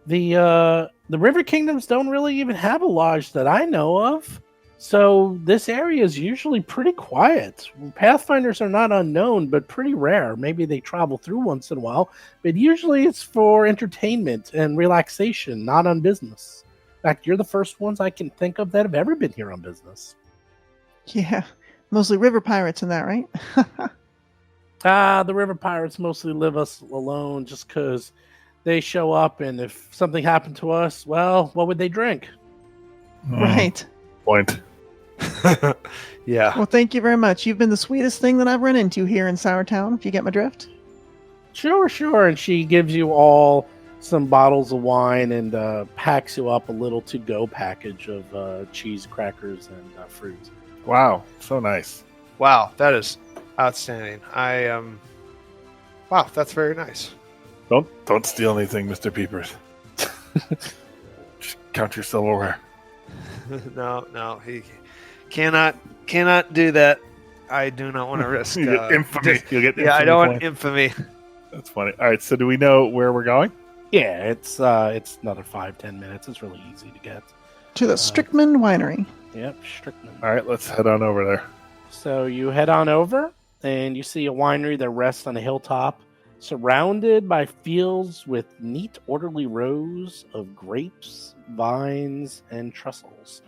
the River Kingdoms don't really even have a lodge that I know of. So this area is usually pretty quiet. Pathfinders are not unknown, but pretty rare. Maybe they travel through once in a while, but usually it's for entertainment and relaxation, not on business. In fact, you're the first ones I can think of that have ever been here on business. Yeah, mostly river pirates in that, right? The river pirates mostly leave us alone just because they show up, and if something happened to us, well, what would they drink? Right. Point. Yeah. Well, thank you very much. You've been the sweetest thing that I've run into here in Sourtown, if you get my drift. Sure. And she gives you all some bottles of wine and packs you up a little to-go package of cheese, crackers, and fruit. Wow, so nice. Wow, that is outstanding. Wow, that's very nice. Don't steal anything, Mr. Peepers. Just count your silverware. No, he cannot do that. I do not want to risk You get infamy. You'll get yeah, I infamy don't want point. infamy. That's funny. All right, so do we know where we're going? Yeah, it's another 5-10 minutes. It's really easy to get. To the Strickmund Winery. Yep, Strickland. All right, let's head on over there. So you head on over, and you see a winery that rests on a hilltop, surrounded by fields with neat, orderly rows of grapes, vines, and trestles.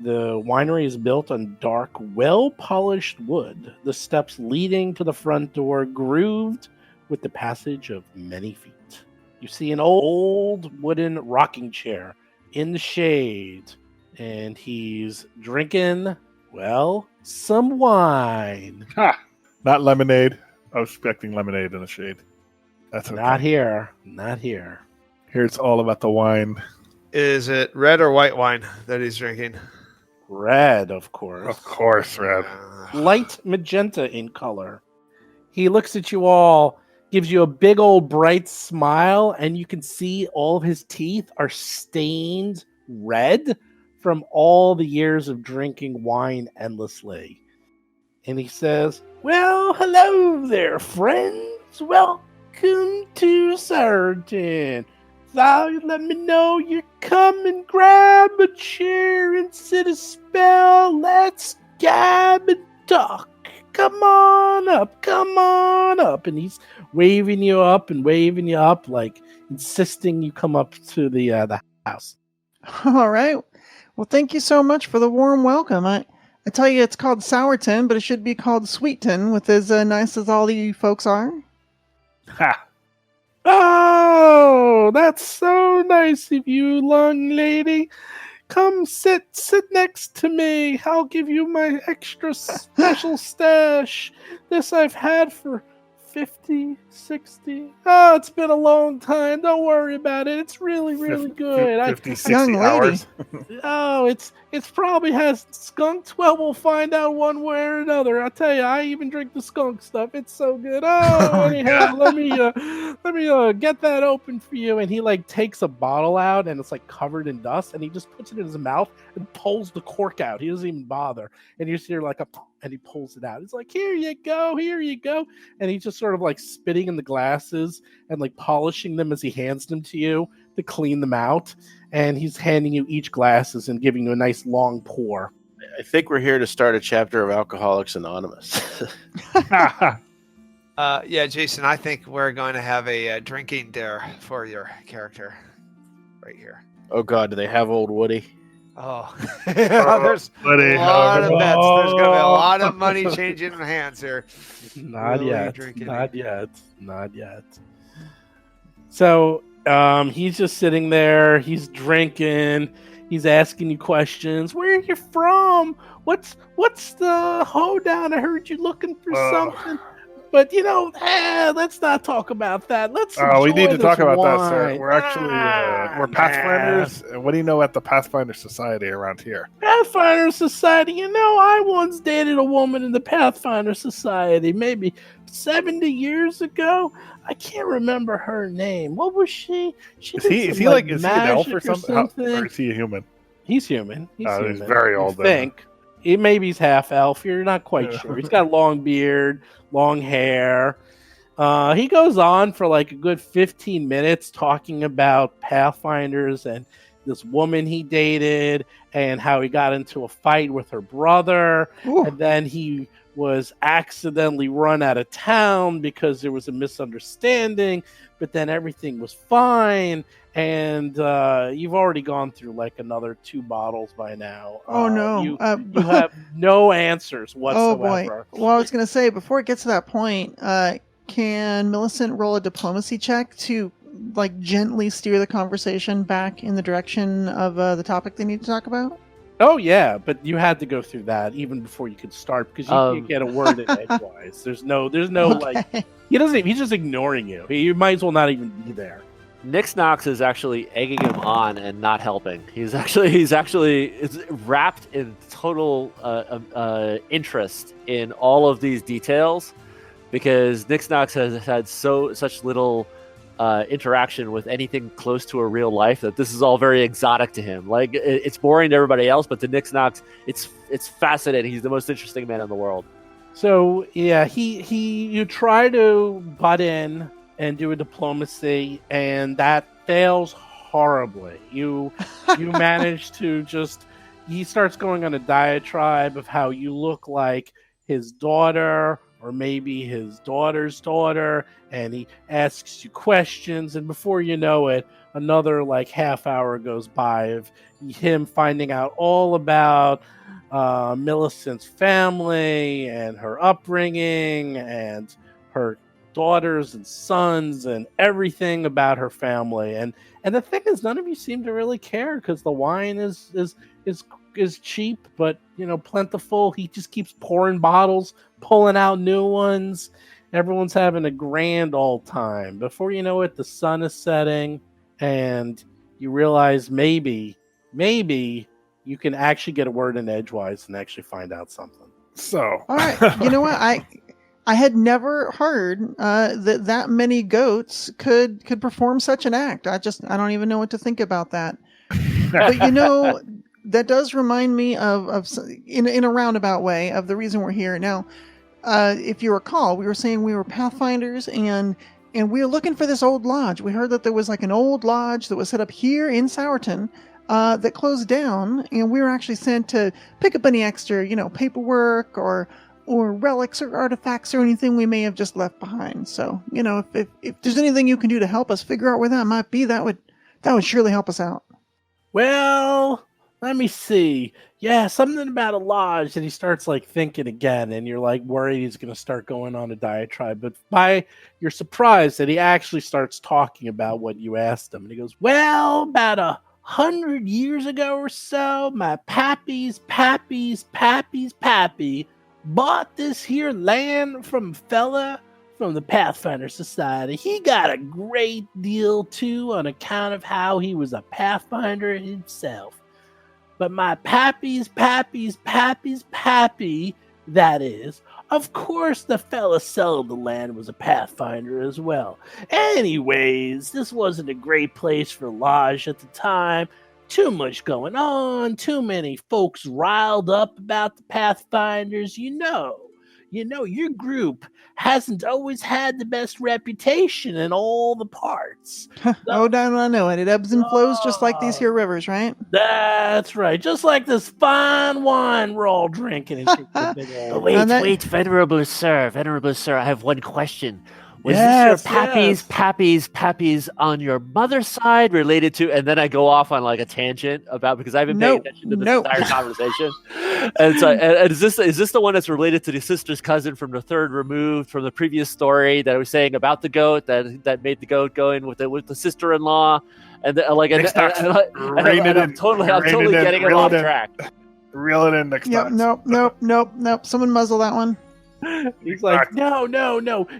The winery is built on dark, well-polished wood, the steps leading to the front door grooved with the passage of many feet. You see an old wooden rocking chair in the shade, and he's drinking, well, some wine. Ha! Not lemonade. I was expecting lemonade in the shade. That's okay. Not here. Here it's all about the wine. Is it red or white wine that he's drinking? Red, of course. Of course, Red. Light magenta in color. He looks at you all, gives you a big old bright smile, and you can see all of his teeth are stained red from all the years of drinking wine endlessly. And he says, "Well, hello there, friends. Welcome to Sarton. Thought you'd let me know you come and grab a chair and sit a spell. Let's gab and talk. Come on up." And he's waving you up, like insisting you come up to the house. All right. Well, thank you so much for the warm welcome. I tell you, it's called Sourton, but it should be called Sweeton, with as nice as all you folks are. Ha! Oh, that's so nice of you, long lady. Come sit next to me. I'll give you my extra special stash. This I've had for 50, 60. Oh, it's been a long time. Don't worry about it. It's really, really good. 50, 60 Young lady. hours. Oh, it's probably has skunk. Well, we'll find out one way or another. I'll tell you, I even drink the skunk stuff. It's so good. Oh, anyhow, let me get that open for you. And he like takes a bottle out, and it's like covered in dust, and he just puts it in his mouth and pulls the cork out. He doesn't even bother. And you just hear like and he pulls it out. He's like, here you go. And he's just sort of like spitting in the glasses and like polishing them as he hands them to you to clean them out. And he's handing you each glasses and giving you a nice long pour. I think we're here to start a chapter of Alcoholics Anonymous. Yeah, Jason, I think we're going to have a drinking dare for your character right here. Oh, God, do they have old Woody? Oh, there's Buddy, a lot of oh, bets. There's going to be a lot of money changing hands here. Not Really yet. drinking. Not yet. So he's just sitting there. He's drinking. He's asking you questions. Where are you from? What's the hoedown? I heard you looking for something. But let's not talk about that. Let's. we need to enjoy talk this about that, wine. sir. We're actually we're Pathfinders. And what do you know at the Pathfinder Society around here? Pathfinder Society. I once dated a woman in the Pathfinder Society, maybe 70 years ago. I can't remember her name. What was she? Is he like is he an elf or something? Or is he a human? He's human. He's human. He's very old. I think. Maybe he's half elf. You're not quite sure. He's got a long beard, long hair. He goes on for like a good 15 minutes talking about Pathfinders and this woman he dated and how he got into a fight with her brother. Ooh. And then he was accidentally run out of town because there was a misunderstanding, but then everything was fine. And you've already gone through like another 2 bottles by now. Oh, no. You have no answers whatsoever. Oh, boy. Well, I was going to say, before it gets to that point, can Millicent roll a diplomacy check to like gently steer the conversation back in the direction of the topic they need to talk about? Oh, yeah, but you had to go through that even before you could start because you can't get a word in edgewise. There's no Okay. like, he's just ignoring you. You might as well not even be there. Nixnox is actually egging him on and not helping. He's actually wrapped in total interest in all of these details because Nixnox has had such little interaction with anything close to a real life that this is all very exotic to him. Like it's boring to everybody else, but to Nixnox, it's fascinating. He's the most interesting man in the world. So yeah, you try to butt in and do a diplomacy, and that fails horribly. You manage to he starts going on a diatribe of how you look like his daughter or maybe his daughter's daughter, and he asks you questions, and before you know it, another like half hour goes by of him finding out all about Millicent's family and her upbringing and her daughters and sons and everything about her family. And the thing is, none of you seem to really care because the wine is cheap, but plentiful. He just keeps pouring bottles, pulling out new ones. Everyone's having a grand old time. Before you know it, the sun is setting, and you realize maybe You can actually get a word in edgewise and actually find out something. So, All right. You know what? I had never heard that many goats could perform such an act. I don't even know what to think about that. But that does remind me of in a roundabout way of the reason we're here now. If you recall, we were saying we were Pathfinders and we were looking for this old lodge. We heard that there was like an old lodge that was set up here in Sourton that closed down, and we were actually sent to pick up any extra, paperwork or relics or artifacts or anything we may have just left behind. So, if there's anything you can do to help us figure out where that might be, that would surely help us out. Well, let me see. Yeah, something about a lodge, and he starts like thinking again, and you're like worried he's going to start going on a diatribe. But you're surprised that he actually starts talking about what you asked him, and he goes, "Well, about 100 years ago or so, my pappy's pappy bought this here land from a fella from the Pathfinder Society. He got a great deal too on account of how he was a Pathfinder himself. But my pappy's pappy, that is, of course the fella selling the land was a Pathfinder as well. Anyways, this wasn't a great place for lodge at the time. Too much going on, too many folks riled up about the Pathfinders. Your group hasn't always had the best reputation in all the parts. Oh, I know it. It ebbs and flows just like these here rivers, right? That's right. Just like this fine wine we're all drinking. But wait, venerable sir, I have one question. Was this your pappies on your mother's side related to? And then I go off on like a tangent about because I've been paying attention to this entire conversation. And so, and is this the one that's related to the sister's cousin from the third removed from the previous story that I was saying about the goat that made the goat going with the sister-in-law? And I'm totally getting it off track. Reel it in next time. Nope. Someone muzzle that one. He's like, no,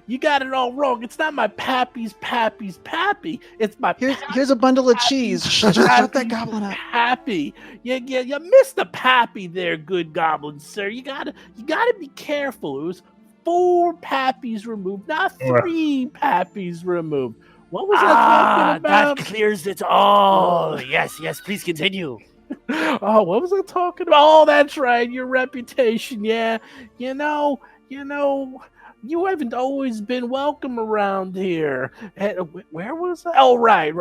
you got it all wrong. It's not my pappy's pappy. It's my here's a bundle of cheese. Shut that goblin up. Pappy. You missed the pappy there, good goblin, sir. You gotta be careful. It was 4 pappies removed, not 3 pappies removed. What was I talking about? That clears it all. Yes, please continue. Oh, what was I talking about? Oh, that's right, your reputation. Yeah, you haven't always been welcome around here. Where was I? Oh, right.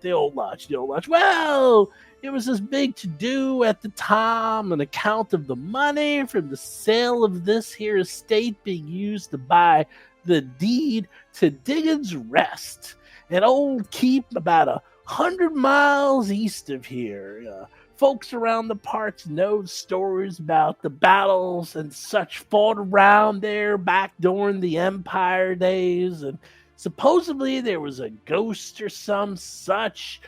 The old lodge. Well, it was this big to-do at the time on account of the money from the sale of this here estate being used to buy the deed to Diggins Rest, an old keep about 100 miles east of here. Folks around the parts know stories about the battles and such fought around there back during the Empire days, and supposedly there was a ghost or some such.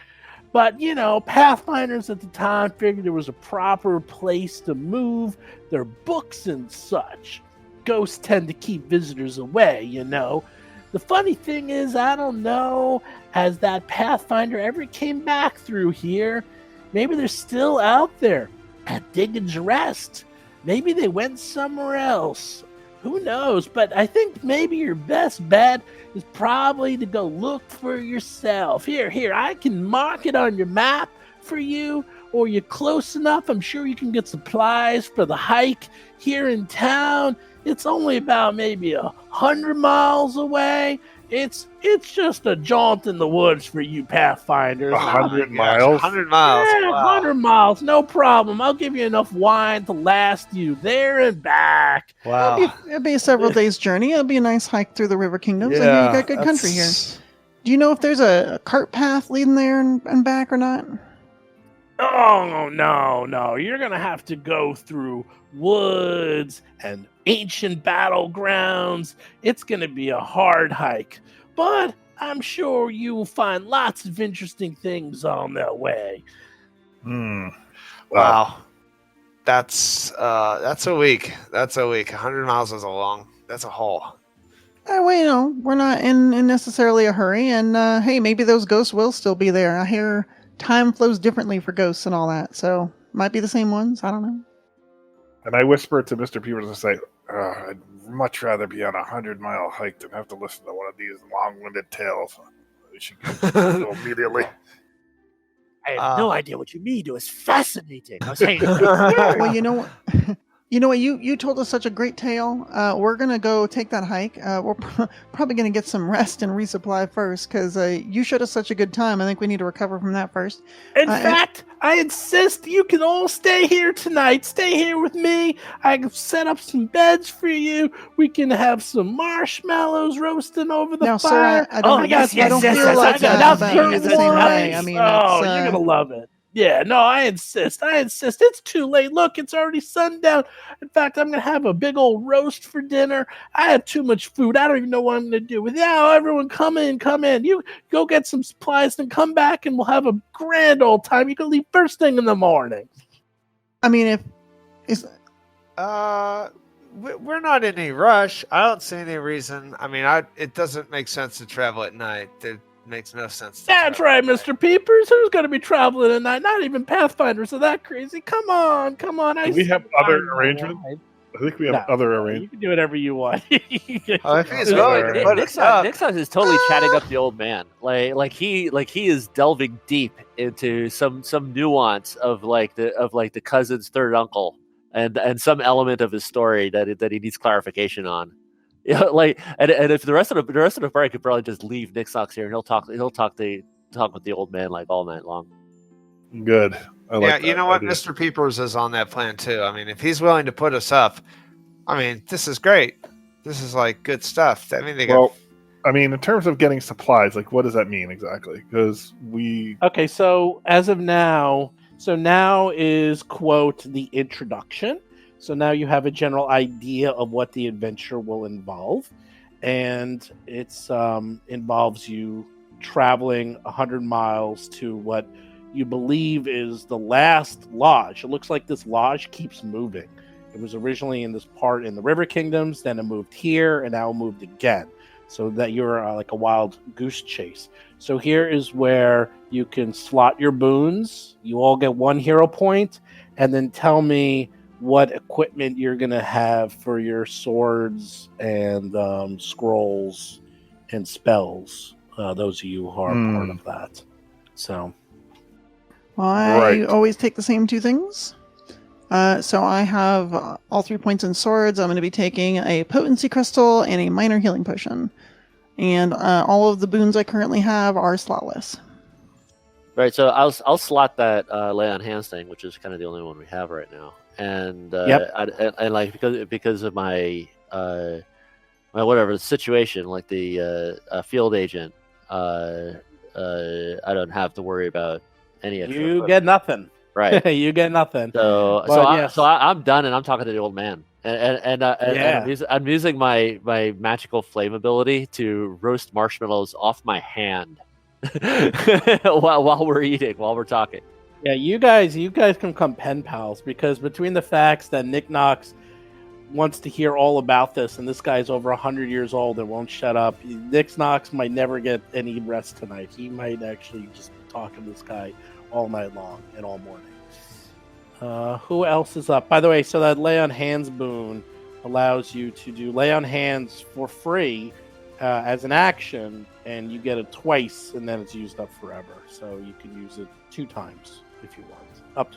But, Pathfinders at the time figured there was a proper place to move their books and such. Ghosts tend to keep visitors away, The funny thing is, I don't know, has that Pathfinder ever came back through here? Maybe they're still out there at Diggins Rest. Maybe they went somewhere else. Who knows? But I think maybe your best bet is probably to go look for yourself. Here, I can mark it on your map for you, or you're close enough. I'm sure you can get supplies for the hike here in town. It's only about maybe 100 miles away. It's just a jaunt in the woods for you Pathfinders. 100 miles? 100 miles. Yeah, wow. 100 miles, no problem. I'll give you enough wine to last you there and back. Wow. It'll be a several days journey. It'll be a nice hike through the River Kingdoms. I hear you got good country here. Do you know if there's a cart path leading there and back or not? Oh, no. You're going to have to go through woods and ancient battlegrounds. It's going to be a hard hike, but I'm sure you will find lots of interesting things on their way. Wow. That's a week. 100 miles is that's a haul. Well, we're not in necessarily a hurry, and hey, maybe those ghosts will still be there. I hear time flows differently for ghosts and all that, so Might be the same ones. I don't know. And I whisper to Mr. Peepers and say, I'd much rather be on a 100-mile hike than have to listen to one of these long-winded tales. We should go immediately. I have no idea what you mean. It was fascinating. I was saying, Well, you know what? You know what? You told us such a great tale. We're gonna go take that hike. We're probably gonna get some rest and resupply first, because you showed us such a good time. I think we need to recover from that first. In fact, I insist you can all stay here tonight. Stay here with me. I can set up some beds for you. We can have some marshmallows roasting over the Now, fire. sir, I don't. I don't I don't yes, feel yes, like I know. that That's about you the same way. I mean, oh, it's, you're gonna love it. Yeah, no, I insist. It's too late. Look, it's already sundown. In fact, I'm going to have a big old roast for dinner. I have too much food. I don't even know what I'm going to do with it. Yeah, everyone come in. You go get some supplies and come back and we'll have a grand old time. You can leave first thing in the morning. I mean, We're not in any rush. I don't see any reason. I mean, it doesn't make sense to travel at night. It makes no sense. That's right, Mr. Peepers. Who's going to be traveling at night? Not even Pathfinders are that crazy. Come on. Do we have other arrangements? I think we have other arrangements. You can do whatever you want. If he's willing to put us up. Nixon is totally chatting up the old man. Like he is delving deep into some nuance of the cousin's third uncle and some element of his story that he needs clarification on. Yeah, and if the rest of the party could probably just leave Nixox here and he'll talk with the old man like all night long. Good. I like You know what? idea. Mr. Peepers is on that plan too. I mean, if he's willing to put us up, I mean, this is great. This is like good stuff. I mean, in terms of getting supplies, like what does that mean exactly? Because Okay, so as of now, now is, quote, the introduction. So now you have a general idea of what the adventure will involve. And it's involves you traveling 100 miles to what you believe is the last lodge. It looks like this lodge keeps moving. It was originally in this part in the River Kingdoms, then it moved here, and now it moved again. So that you're like a wild goose chase. So here is where you can slot your boons. You all get 1 hero point, and then tell me what equipment you're going to have for your swords and scrolls and spells. Those of you who are part of that. So, I always take the same 2 things. So I have all 3 points in swords. I'm going to be taking a potency crystal and a minor healing potion. And all of the boons I currently have are slotless. Right, so I'll slot that lay on hands thing, which is kind of the only one we have right now. And and like because of my whatever situation, like the field agent, I don't have to worry about any extra. You get nothing, right? You get nothing. So I'm done, and I'm talking to the old man, and I'm using my magical flame ability to roast marshmallows off my hand while we're talking. Yeah, you guys can become pen pals, because between the facts that Nick Knox wants to hear all about this, and this guy's over 100 years old and won't shut up, Nick Knox might never get any rest tonight. He might actually just be talking to this guy all night long and all morning. Who else is up? By the way, so that lay on hands boon allows you to do lay on hands for free as an action, and you get it twice, and then it's used up forever. So you can use it 2 times if you want.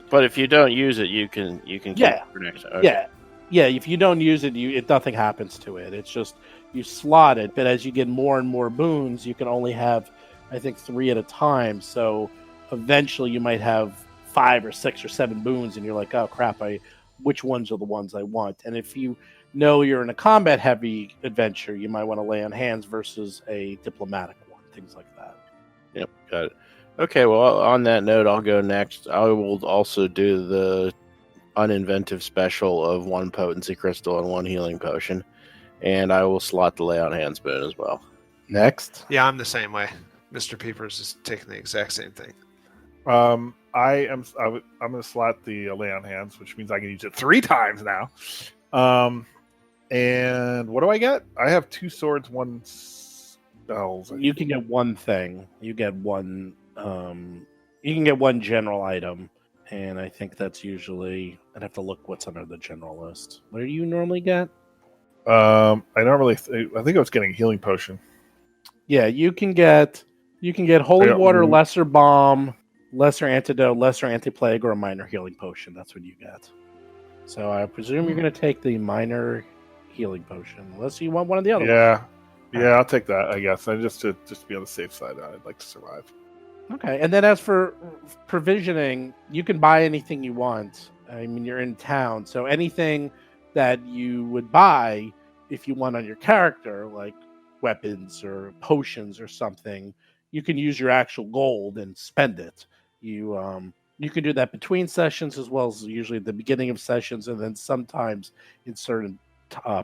But if you don't use it, you can keep it for next time. Okay. Yeah. If you don't use it, nothing happens to it. It's just you slot it. But as you get more and more boons, you can only have, I think, 3 at a time. So eventually, you might have 5 or 6 or 7 boons, and you're like, oh crap! Which ones are the ones I want? And if you know you're in a combat-heavy adventure, you might want to lay on hands versus a diplomatic one. Things like that. Yep, got it. Okay, well, on that note, I'll go next. I will also do the uninventive special of 1 potency crystal and 1 healing potion, and I will slot the lay on hands boon as well. Next. Yeah, I'm the same way. Mr. Peepers is taking the exact same thing. I'm going to slot the lay on hands, which means I can use it 3 times now. And what do I get? I have 2 swords, 1 spells. You can get 1 thing. You get 1. You can get 1 general item, And I think that's usually... I'd have to look what's under the general list. What do you normally get? I think I was getting a healing potion. Yeah, you can get holy I got water, one. lesser bomb, lesser antidote, lesser anti-plague, or a minor healing potion. That's what you get. So I presume you're going to take the minor healing potion, unless you want one of the other ones. Yeah, I'll take that. I guess just to be on the safe side. I'd like to survive. Okay, and then as for provisioning, you can buy anything you want. I mean, you're in town, so anything that you would buy if you want on your character, like weapons or potions or something, you can use your actual gold and spend it. You can do that between sessions as well as usually at the beginning of sessions, and then sometimes in certain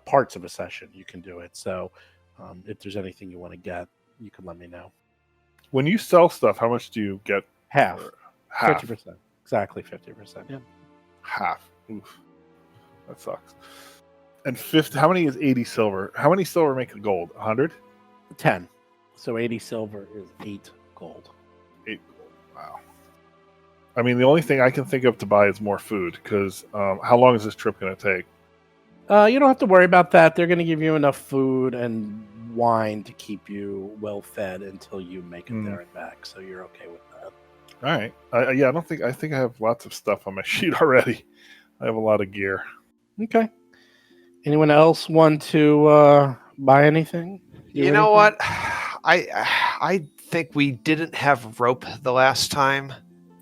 parts of a session you can do it. So if there's anything you want to get, you can let me know. When you sell stuff, how much do you get? Half. for- Half. 50%. Exactly 50%. Yeah. Half. Oof. That sucks. And 50. How many is 80 silver? How many silver make a gold? 100? 10. So 80 silver is 8 gold. 8 gold. Wow. I mean, the only thing I can think of to buy is more food, because how long is this trip going to take? You don't have to worry about that. They're going to give you enough food and wine to keep you well fed until you make it there and back. So you're okay with that. All right. I think I have lots of stuff on my sheet already. I have a lot of gear. Okay. Anyone else want to buy anything? You know what? I think we didn't have rope the last time.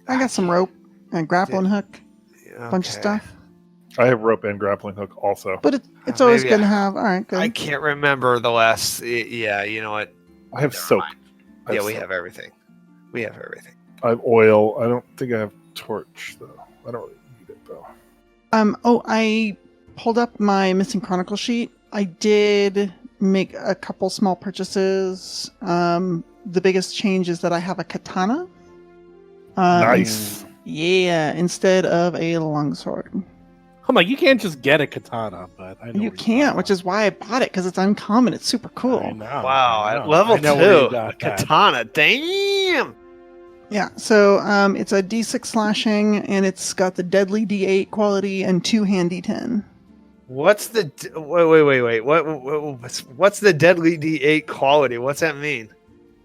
I got some rope and grappling hook, bunch of Okay. stuff. I have rope and grappling hook also. But it's always Maybe good to have. All right, good. I can't remember the last. Yeah, you know what? I have Never soap. mind. I Yeah, we soap. have everything. We have everything. I have oil. I don't think I have torch though. I don't really need it though. I pulled up my missing chronicle sheet. I did make a couple small purchases. The biggest change is that I have a katana. Nice. Yeah, instead of a longsword. I'm like, you can't just get a katana, but I know You can't, which is why I bought it, because it's uncommon. It's super cool. I know, Wow, I at know. level I know where you 2, got that. katana. Damn. Yeah, so it's a D6 slashing, and it's got the deadly D8 quality and 2-hand D10. What's the wait? What's the deadly D8 quality? What's that mean?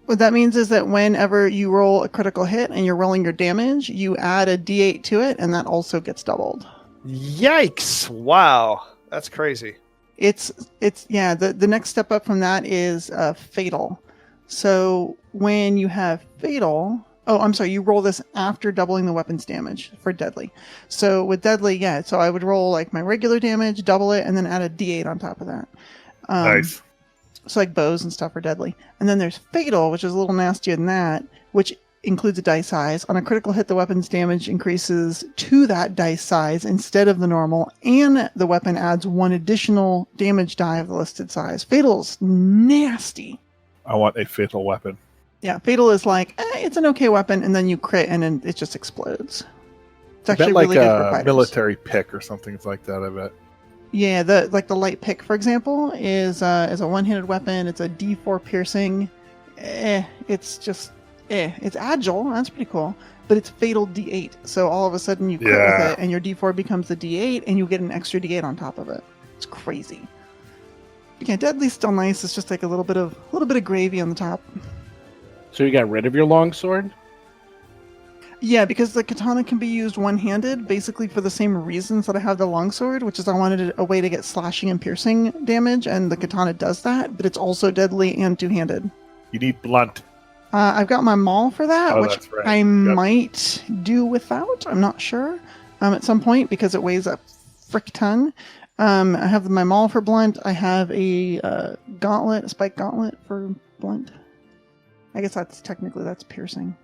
What that means is that whenever you roll a critical hit and you're rolling your damage, you add a D8 to it, and that also gets doubled. Yikes! Wow, that's crazy. It's the next step up from that is fatal. So when you have fatal, you roll this after doubling the weapon's damage for deadly. So with deadly, so I would roll like my regular damage, double it, and then add a D8 on top of that. Nice. So like bows and stuff are deadly. And then there's fatal, which is a little nastier than that, which includes a dice size. On a critical hit, the weapon's damage increases to that dice size instead of the normal, and the weapon adds 1 additional damage die of the listed size. Fatal's nasty. I want a fatal weapon. Yeah, fatal is like, it's an okay weapon, and then you crit, and then it just explodes. It's actually like really good for a fighters. military pick or something like that, I bet. Yeah, the light pick, for example, is a one-handed weapon. It's a D4 piercing. It's agile. That's pretty cool. But it's fatal D8. So all of a sudden you crit with it, and your D4 becomes the D8, and you get an extra D8 on top of it. It's crazy. Yeah, deadly's still nice. It's just like a little bit of gravy on the top. So you got rid of your longsword? Yeah, because the katana can be used one-handed, basically for the same reasons that I have the longsword, which is I wanted a way to get slashing and piercing damage, and the katana does that, but it's also deadly and two-handed. You need blunt. I've got my maul for that, which that's right. I Yep. might do without. I'm not sure. At some point, because it weighs a frick ton. I have my maul for blunt. I have a spike gauntlet for blunt. I guess that's piercing.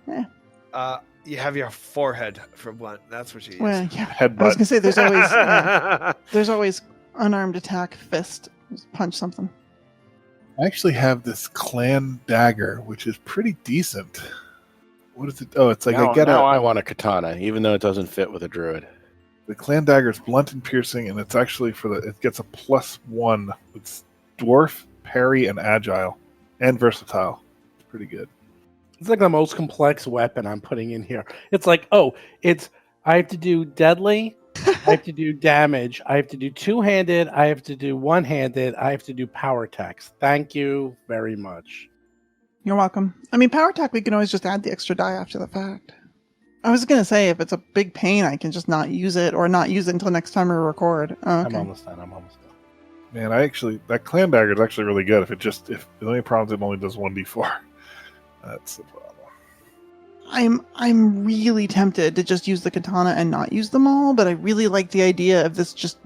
You have your forehead for blunt. That's what you use. Well, yeah. Headbutt. I was gonna say there's always unarmed attack, fist, punch something. I actually have this clan dagger, which is pretty decent. What is it? Oh, it's like I want a katana, even though it doesn't fit with a druid. the clan dagger is blunt and piercing, and it's actually it gets a +1. It's dwarf, parry, and agile, and versatile. It's pretty good. It's like the most complex weapon I'm putting in here. It's like, I have to do deadly. I have to do damage. I have to do two-handed. I have to do one-handed. I have to do power attacks. Thank you very much. You're welcome. I mean, power attack, we can always just add the extra die after the fact. I was going to say, if it's a big pain, I can just not use it or not use it until next time we record. Oh, okay. I'm almost done. Man, that clan dagger is actually really good. If the only problem is it only does 1d4. That's the problem. I'm really tempted to just use the katana and not use them all, but I really like the idea of this just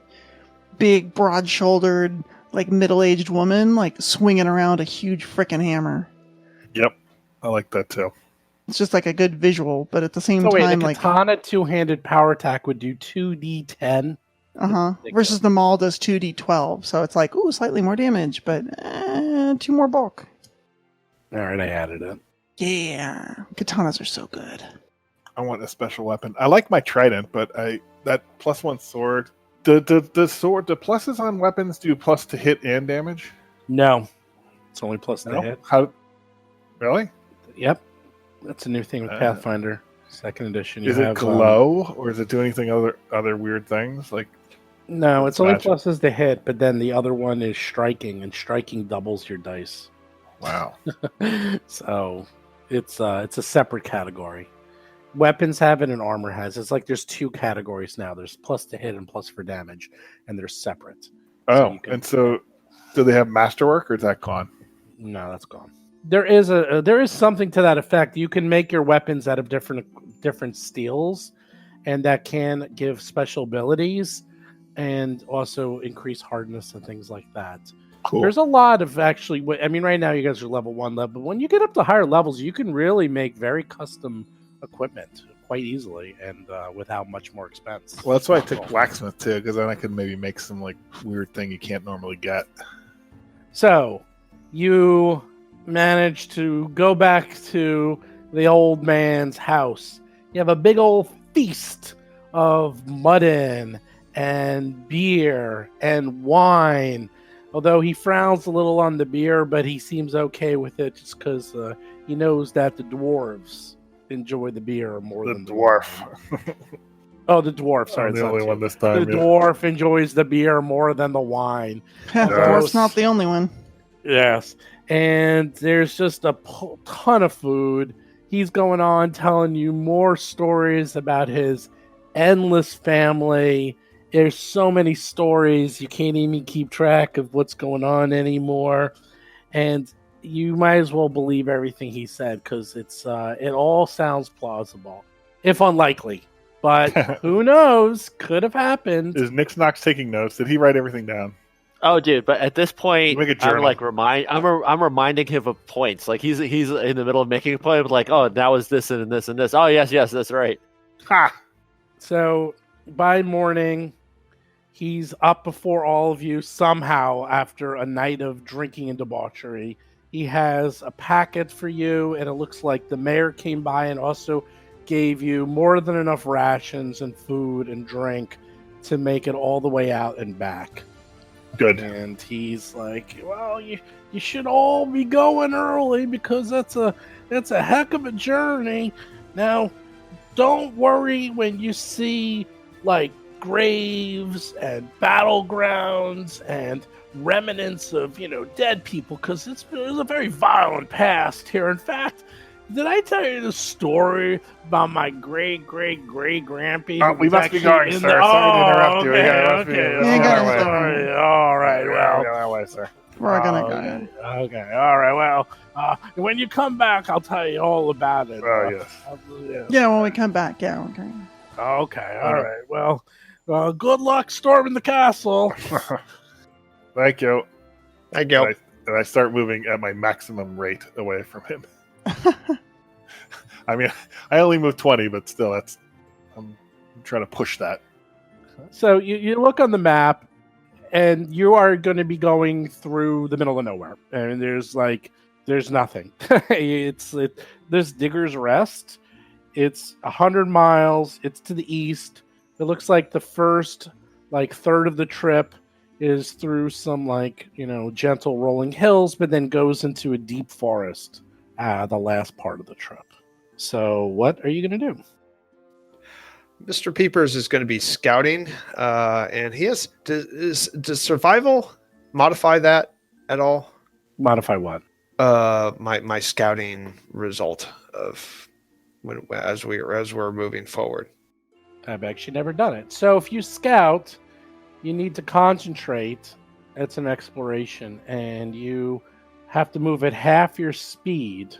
big, broad-shouldered, like middle-aged woman, like swinging around a huge frickin' hammer. Yep, I like that too. It's just like a good visual, but at the same So wait, time, the like katana two-handed power attack would do 2d10. versus the maul does 2d12, so it's like slightly more damage, but 2 more bulk. All right, I added it. Yeah, katanas are so good. I want a special weapon. I like my trident, but that +1 sword. The pluses on weapons do plus to hit and damage. No, it's only plus to No? hit. How? Really? Yep, that's a new thing with Pathfinder, 2nd edition. Is it glow, or does it do anything other weird things like? No, it's only Gotcha. pluses to hit, but then the other one is striking, and striking doubles your dice. Wow. So it's a separate category. Weapons have it and armor has it. It's like there's 2 categories now. There's plus to hit and plus for damage, and they're separate. Oh, and so do they have masterwork, or is that gone? No, that's gone. There is something to that effect. You can make your weapons out of different steels, and that can give special abilities and also increase hardness and things like that. Cool. There's a lot of actually. I mean, right now you guys are level 1 level, but when you get up to higher levels, you can really make very custom equipment quite easily and without much more expense. Well, that's why I took blacksmith too, because then I could maybe make some like weird thing you can't normally get. So you manage to go back to the old man's house. You have a big old feast of mutton and beer and wine. Although he frowns a little on the beer, but he seems okay with it just because he knows that the dwarves enjoy the beer more than the dwarf. Oh, the dwarf. Sorry, I'm it's the not only you. one this time. The dwarf enjoys the beer more than the wine. Of course, not the only one. Yes. And there's just a ton of food. He's going on telling you more stories about his endless family. There's so many stories, you can't even keep track of what's going on anymore. And you might as well believe everything he said, because it all sounds plausible, if unlikely. But who knows? Could have happened. Is Nick Knox taking notes? Did he write everything down? Oh, dude! But at this point, Make a I'm journal. like I'm reminding him of points. Like he's in the middle of making a point. But like, oh, that was this and this and this. Oh, yes, that's right. Ha! So by morning, he's up before all of you somehow after a night of drinking and debauchery. He has a packet for you, and it looks like the mayor came by and also gave you more than enough rations and food and drink to make it all the way out and back. Good. And he's like, well, you should all be going early because that's a heck of a journey. Now, don't worry when you see like graves and battlegrounds and remnants of dead people, because it's a very violent past here. In fact, did I tell you the story about my great grandpa? We must be going, sir. Sorry to interrupt you. Okay. All right. Well, that way, sir. We're gonna go. Okay. All right. Well, when you come back, I'll tell you all about it. Oh yes. Yeah, when we come back. Yeah, okay. Okay. All right. Well, good luck storming the castle. Thank you. Thank you. And I start moving at my maximum rate away from him. I mean, I only moved 20, but still, I'm trying to push that. So you look on the map, and you are going to be going through the middle of nowhere, and there's nothing. There's Digger's Rest. It's 100 miles. It's to the east. It looks like the first third of the trip is through some gentle rolling hills, but then goes into a deep forest. The last part of the trip. So what are you going to do? Mr. Peepers is going to be scouting, and he has does survival modify that at all? Modify what? My scouting result of as we're moving forward. I've actually never done it. So if you scout, you need to concentrate. It's an exploration, and you have to move at half your speed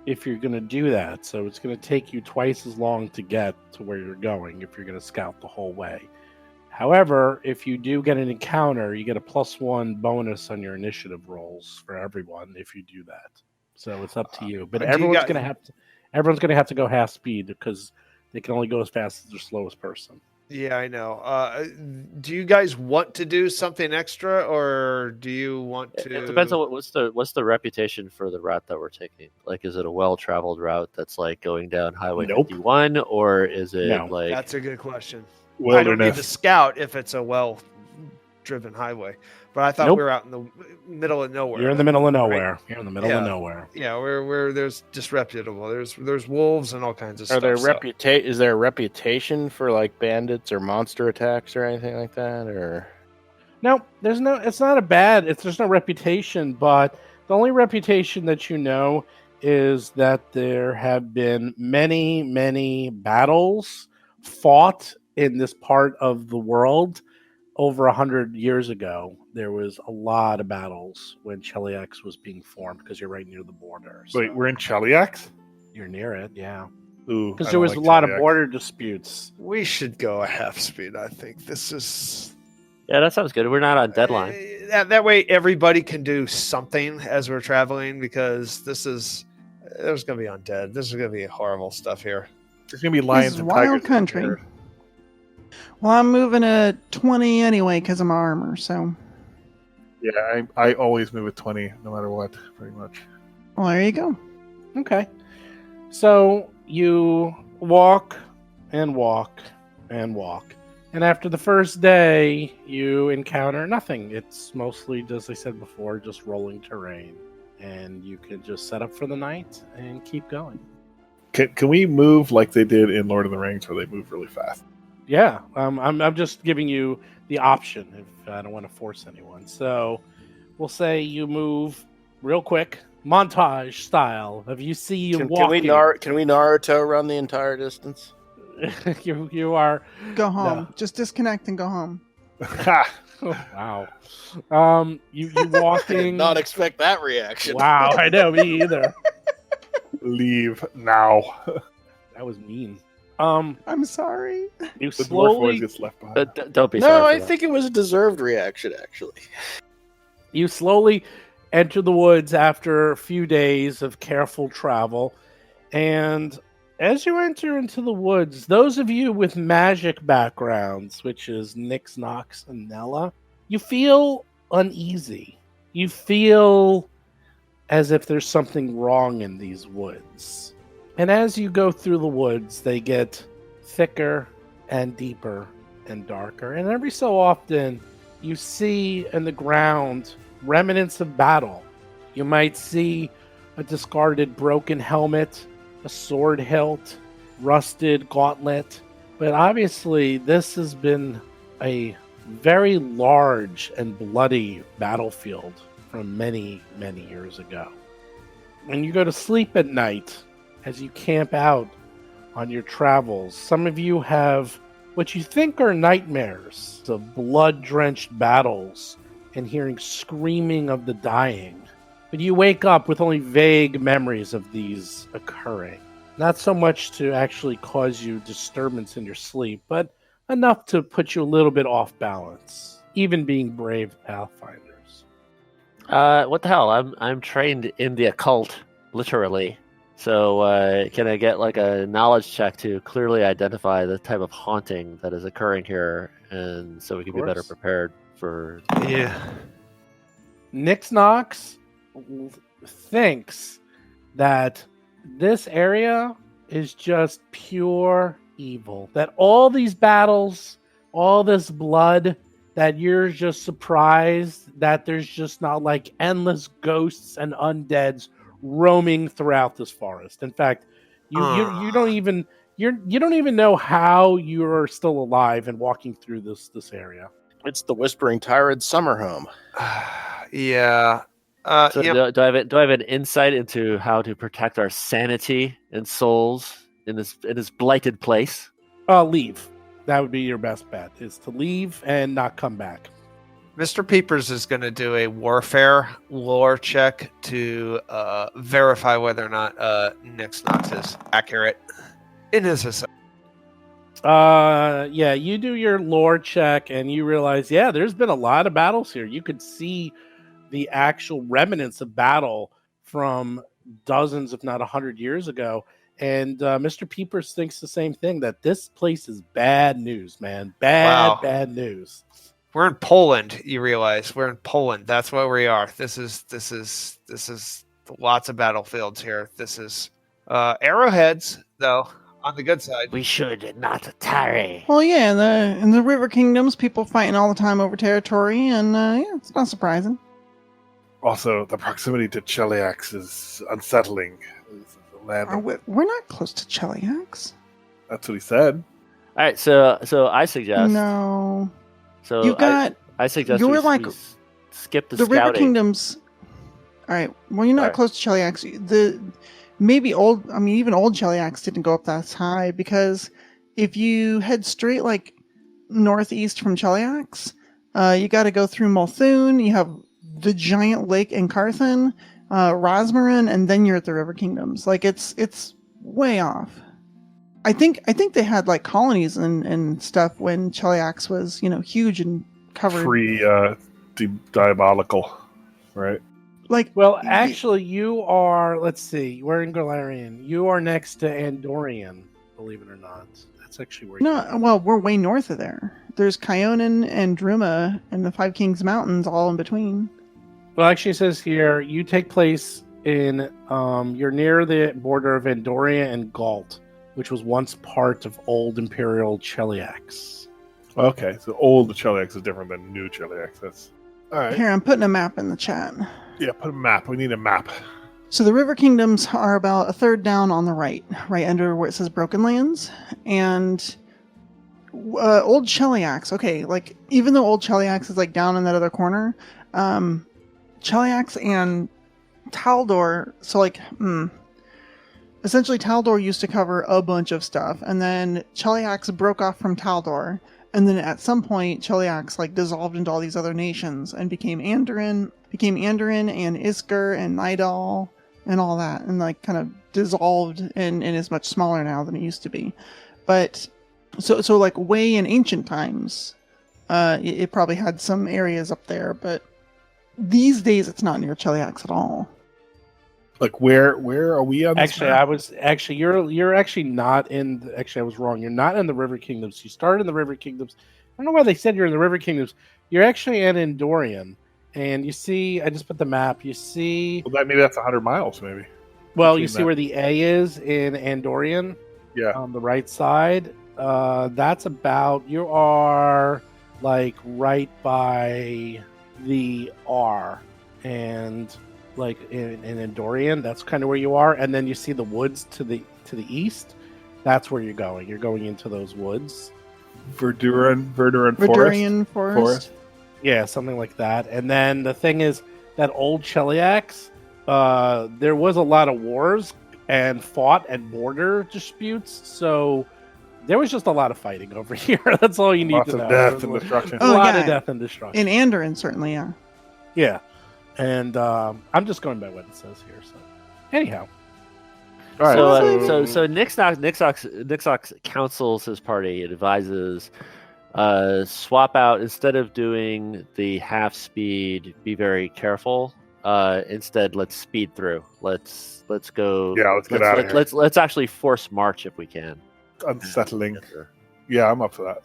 if you're going to do that. So it's going to take you twice as long to get to where you're going if you're going to scout the whole way. However, if you do get an encounter, you get a +1 bonus on your initiative rolls for everyone if you do that. So it's up to you. But everyone's going to have to go half speed because they can only go as fast as their slowest person. Yeah, I know. Do you guys want to do something extra, or do you want to? It depends on what's the reputation for the route that we're taking. Like, is it a well-traveled route that's like going down Highway 51, or is it like? That's a good question. Wilderness. I don't need to scout if it's a well-driven highway, but I thought we were out in the middle of nowhere. You're in the middle of nowhere. Right? You're in the middle of nowhere. Yeah, we're there's disreputable. There's wolves and all kinds of stuff. Is there a reputation for like bandits or monster attacks or anything like that? Or No, there's no. It's not a bad. There's no reputation, but the only reputation that you know is that there have been many battles fought in this part of the world over 100 years ago. There was a lot of battles when Cheliax was being formed because you're right near the border. So Wait, we're in Cheliax? you're near it, yeah. Ooh, Because I there don't was like a lot of Cheliax. border disputes. We should go a half speed. I think this is. Yeah, that sounds good. We're not on deadline. That way, everybody can do something as we're traveling because there's going to be undead. This is going to be horrible stuff here. There's gonna be lions This is and wild tigers. country. Well, I'm moving a 20 anyway because of my armor, so. Yeah, I always move at 20, no matter what, pretty much. Well, there you go. Okay. So you walk and walk and walk. And after the first day, you encounter nothing. It's mostly, as I said before, just rolling terrain. And you can just set up for the night and keep going. Can we move like they did in Lord of the Rings, where they move really fast? Yeah, I'm just giving you the option if I don't want to force anyone. So we'll say you move real quick, montage style. Have you see you walking? Can we Naruto run the entire distance? you are Go home. No. Just disconnect and go home. Ha! wow. You walking? Not expect that reaction. Wow, I know, me either. Leave now. That was mean. I'm sorry. You The dwarf slowly always gets left behind. Don't be sorry. No, for I that. think it was a deserved reaction, actually. You slowly enter the woods after a few days of careful travel. And as you enter into the woods, those of you with magic backgrounds, which is Nix, Nox, and Nella, you feel uneasy. You feel as if there's something wrong in these woods. And as you go through the woods, they get thicker and deeper and darker. And every so often, you see in the ground remnants of battle. You might see a discarded broken helmet, a sword hilt, rusted gauntlet. But obviously, this has been a very large and bloody battlefield from many years ago. When you go to sleep at night, as you camp out on your travels, some of you have what you think are nightmares of blood-drenched battles and hearing screaming of the dying. But you wake up with only vague memories of these occurring. Not so much to actually cause you disturbance in your sleep, but enough to put you a little bit off balance, even being brave Pathfinders. What the hell? I'm trained in the occult, literally. So can I get like a knowledge check to clearly identify the type of haunting that is occurring here, and so we can be better course. prepared for? Yeah. Nix Nox thinks that this area is just pure evil. That all these battles, all this blood, that you're just surprised that there's just not like endless ghosts and undeads roaming throughout this forest. In fact, you don't even You don't even know how you're still alive and walking through this area. It's the Whispering Tyrant summer home. Yeah. So Yeah. do I have an insight into how to protect our sanity and souls in this blighted place? Leave. That would be your best bet, is to leave and not come back. Mr. Peepers is going to do a warfare lore check to verify whether or not Nixnox is accurate in his assessment. Yeah, you do your lore check and you realize, yeah, there's been a lot of battles here. You could see the actual remnants of battle from dozens, if not 100 years ago. And Mr. Peepers thinks the same thing, that this place is bad news, man. Bad news. We're in Poland, you realize. We're in Poland. That's where we are. This is lots of battlefields here. This is arrowheads, though, on the good side. We should not tarry. Well, yeah, in the River Kingdoms, people fighting all the time over territory, and yeah, it's not surprising. Also, the proximity to Cheliax is unsettling. We're not close to Cheliax. That's what he said. All right, so I suggest. No. So You got I suggest you we, were like we skip the the River scouting. Kingdoms. All right. Well, you're not All right. close to Cheliax. Even old Cheliax didn't go up that high, because if you head straight like northeast from Cheliax, you got to go through Multhune. You have the giant lake in Carthen, Rosmarin, and then you're at the River Kingdoms. Like it's way off. I think they had like colonies and stuff when Cheliax was, huge and covered. Free diabolical, right? Like, Well, actually, you are, let's see, we're in Galarian. You are next to Andorian, believe it or not. That's actually where we're way north of there. There's Kyonin and Druma and the Five Kings Mountains all in between. Well, actually, it says here, you take place in, you're near the border of Andoria and Galt, which was once part of old Imperial Cheliax. Okay, so old Cheliax is different than new Cheliax. That's all right. Here, I'm putting a map in the chat. Yeah, put a map. We need a map. So the River Kingdoms are about a third down on the right under where it says Broken Lands. And Old Cheliax, okay, like, even though Old Cheliax is like down in that other corner, Cheliax and Taldor, so like, essentially Taldor used to cover a bunch of stuff, and then Cheliax broke off from Taldor, and then at some point Cheliax like dissolved into all these other nations and became Andoran and Isker and Nidal and all that, and like kind of dissolved and is much smaller now than it used to be. But so like way in ancient times, it probably had some areas up there, but these days it's not near Cheliax at all. Like where are we on this Actually, map? you're actually not in. I was wrong. You're not in the River Kingdoms. You started in the River Kingdoms. I don't know why they said you're in the River Kingdoms. You're actually in Andorian, and you see. I just put the map. You see. Well, maybe that's 100 miles, maybe. Well, you Between see that. where the A is in Andorian. Yeah. On the right side. That's about. You are like right by the R, and like in Andorian, that's kind of where you are, and then you see the woods to the east. That's where you're going. You're going into those woods. Verduran Verdurian Forest. Yeah, something like that. And then the thing is that old Cheliax, there was a lot of wars and fought and border disputes, so there was just a lot of fighting over here. That's all you need Lots to know. of death and destruction. A lot of death and destruction. In Andoran, certainly, yeah. Yeah. And I'm just going by what it says here. So, anyhow. All right. So Nixnox counsels his party, advises swap out, instead of doing the half speed, be very careful. Instead, let's speed through. Let's go. Yeah, let's get out of here. Let's actually force march if we can. Unsettling. Yeah, I'm up for that.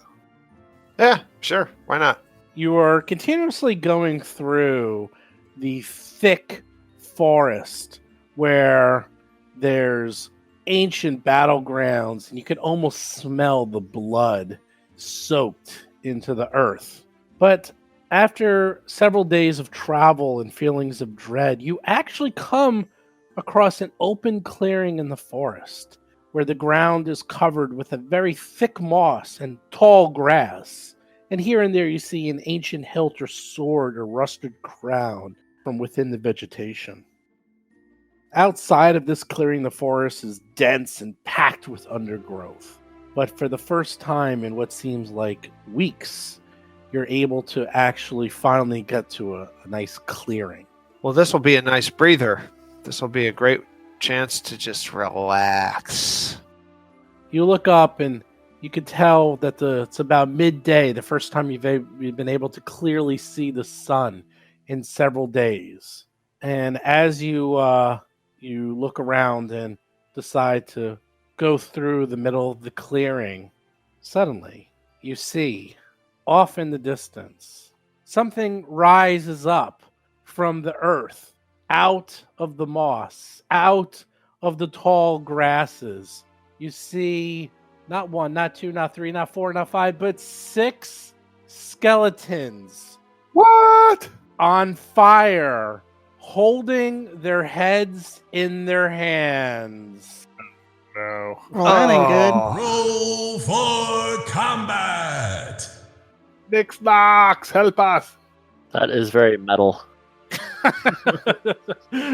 Yeah, sure. Why not? You are continuously going through the thick forest where there's ancient battlegrounds, and you can almost smell the blood soaked into the earth. But after several days of travel and feelings of dread, you actually come across an open clearing in the forest. where the ground is covered with a very thick moss and tall grass. And here and there you see an ancient hilt or sword or rusted crown from within the vegetation. Outside of this clearing, the forest is dense and packed with undergrowth. But for the first time in what seems like weeks, you're able to actually finally get to a nice clearing. Well, this will be a nice breather. This will be a great chance to just relax. You look up and you can tell that it's about midday, the first time you've been able to clearly see the sun in several days. And as you look around and decide to go through the middle of the clearing, suddenly you see, off in the distance, something rises up from the earth, out of the moss, out of the tall grasses. You see not one, not two, not three, not four, not five, but 6 skeletons. What? On fire, holding their heads in their hands. No. Well, that ain't good. Roll for combat. Nix Knox, help us. That is very metal.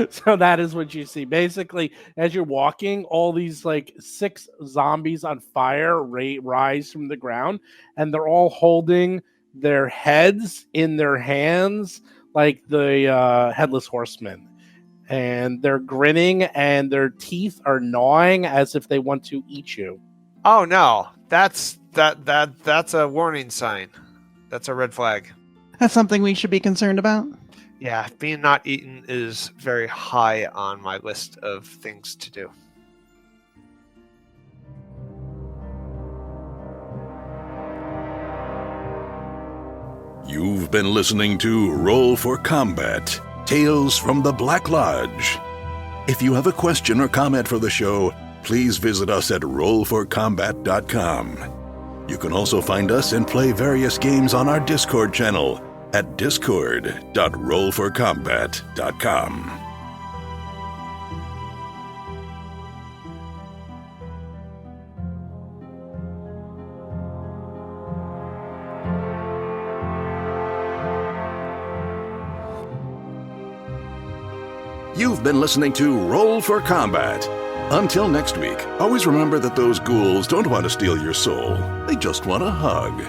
So that is what you see. Basically, as you're walking, all these 6 zombies on fire rise from the ground, and they're all holding their heads in their hands like the headless horseman. And they're grinning, and their teeth are gnawing as if they want to eat you. Oh no, that's a warning sign. That's a red flag. That's something we should be concerned about. Yeah, being not eaten is very high on my list of things to do. You've been listening to Roll for Combat, Tales from the Black Lodge. If you have a question or comment for the show, please visit us at rollforcombat.com. You can also find us and play various games on our Discord channel at discord.rollforcombat.com. You've been listening to Roll for Combat. Until next week, always remember that those ghouls don't want to steal your soul. They just want a hug.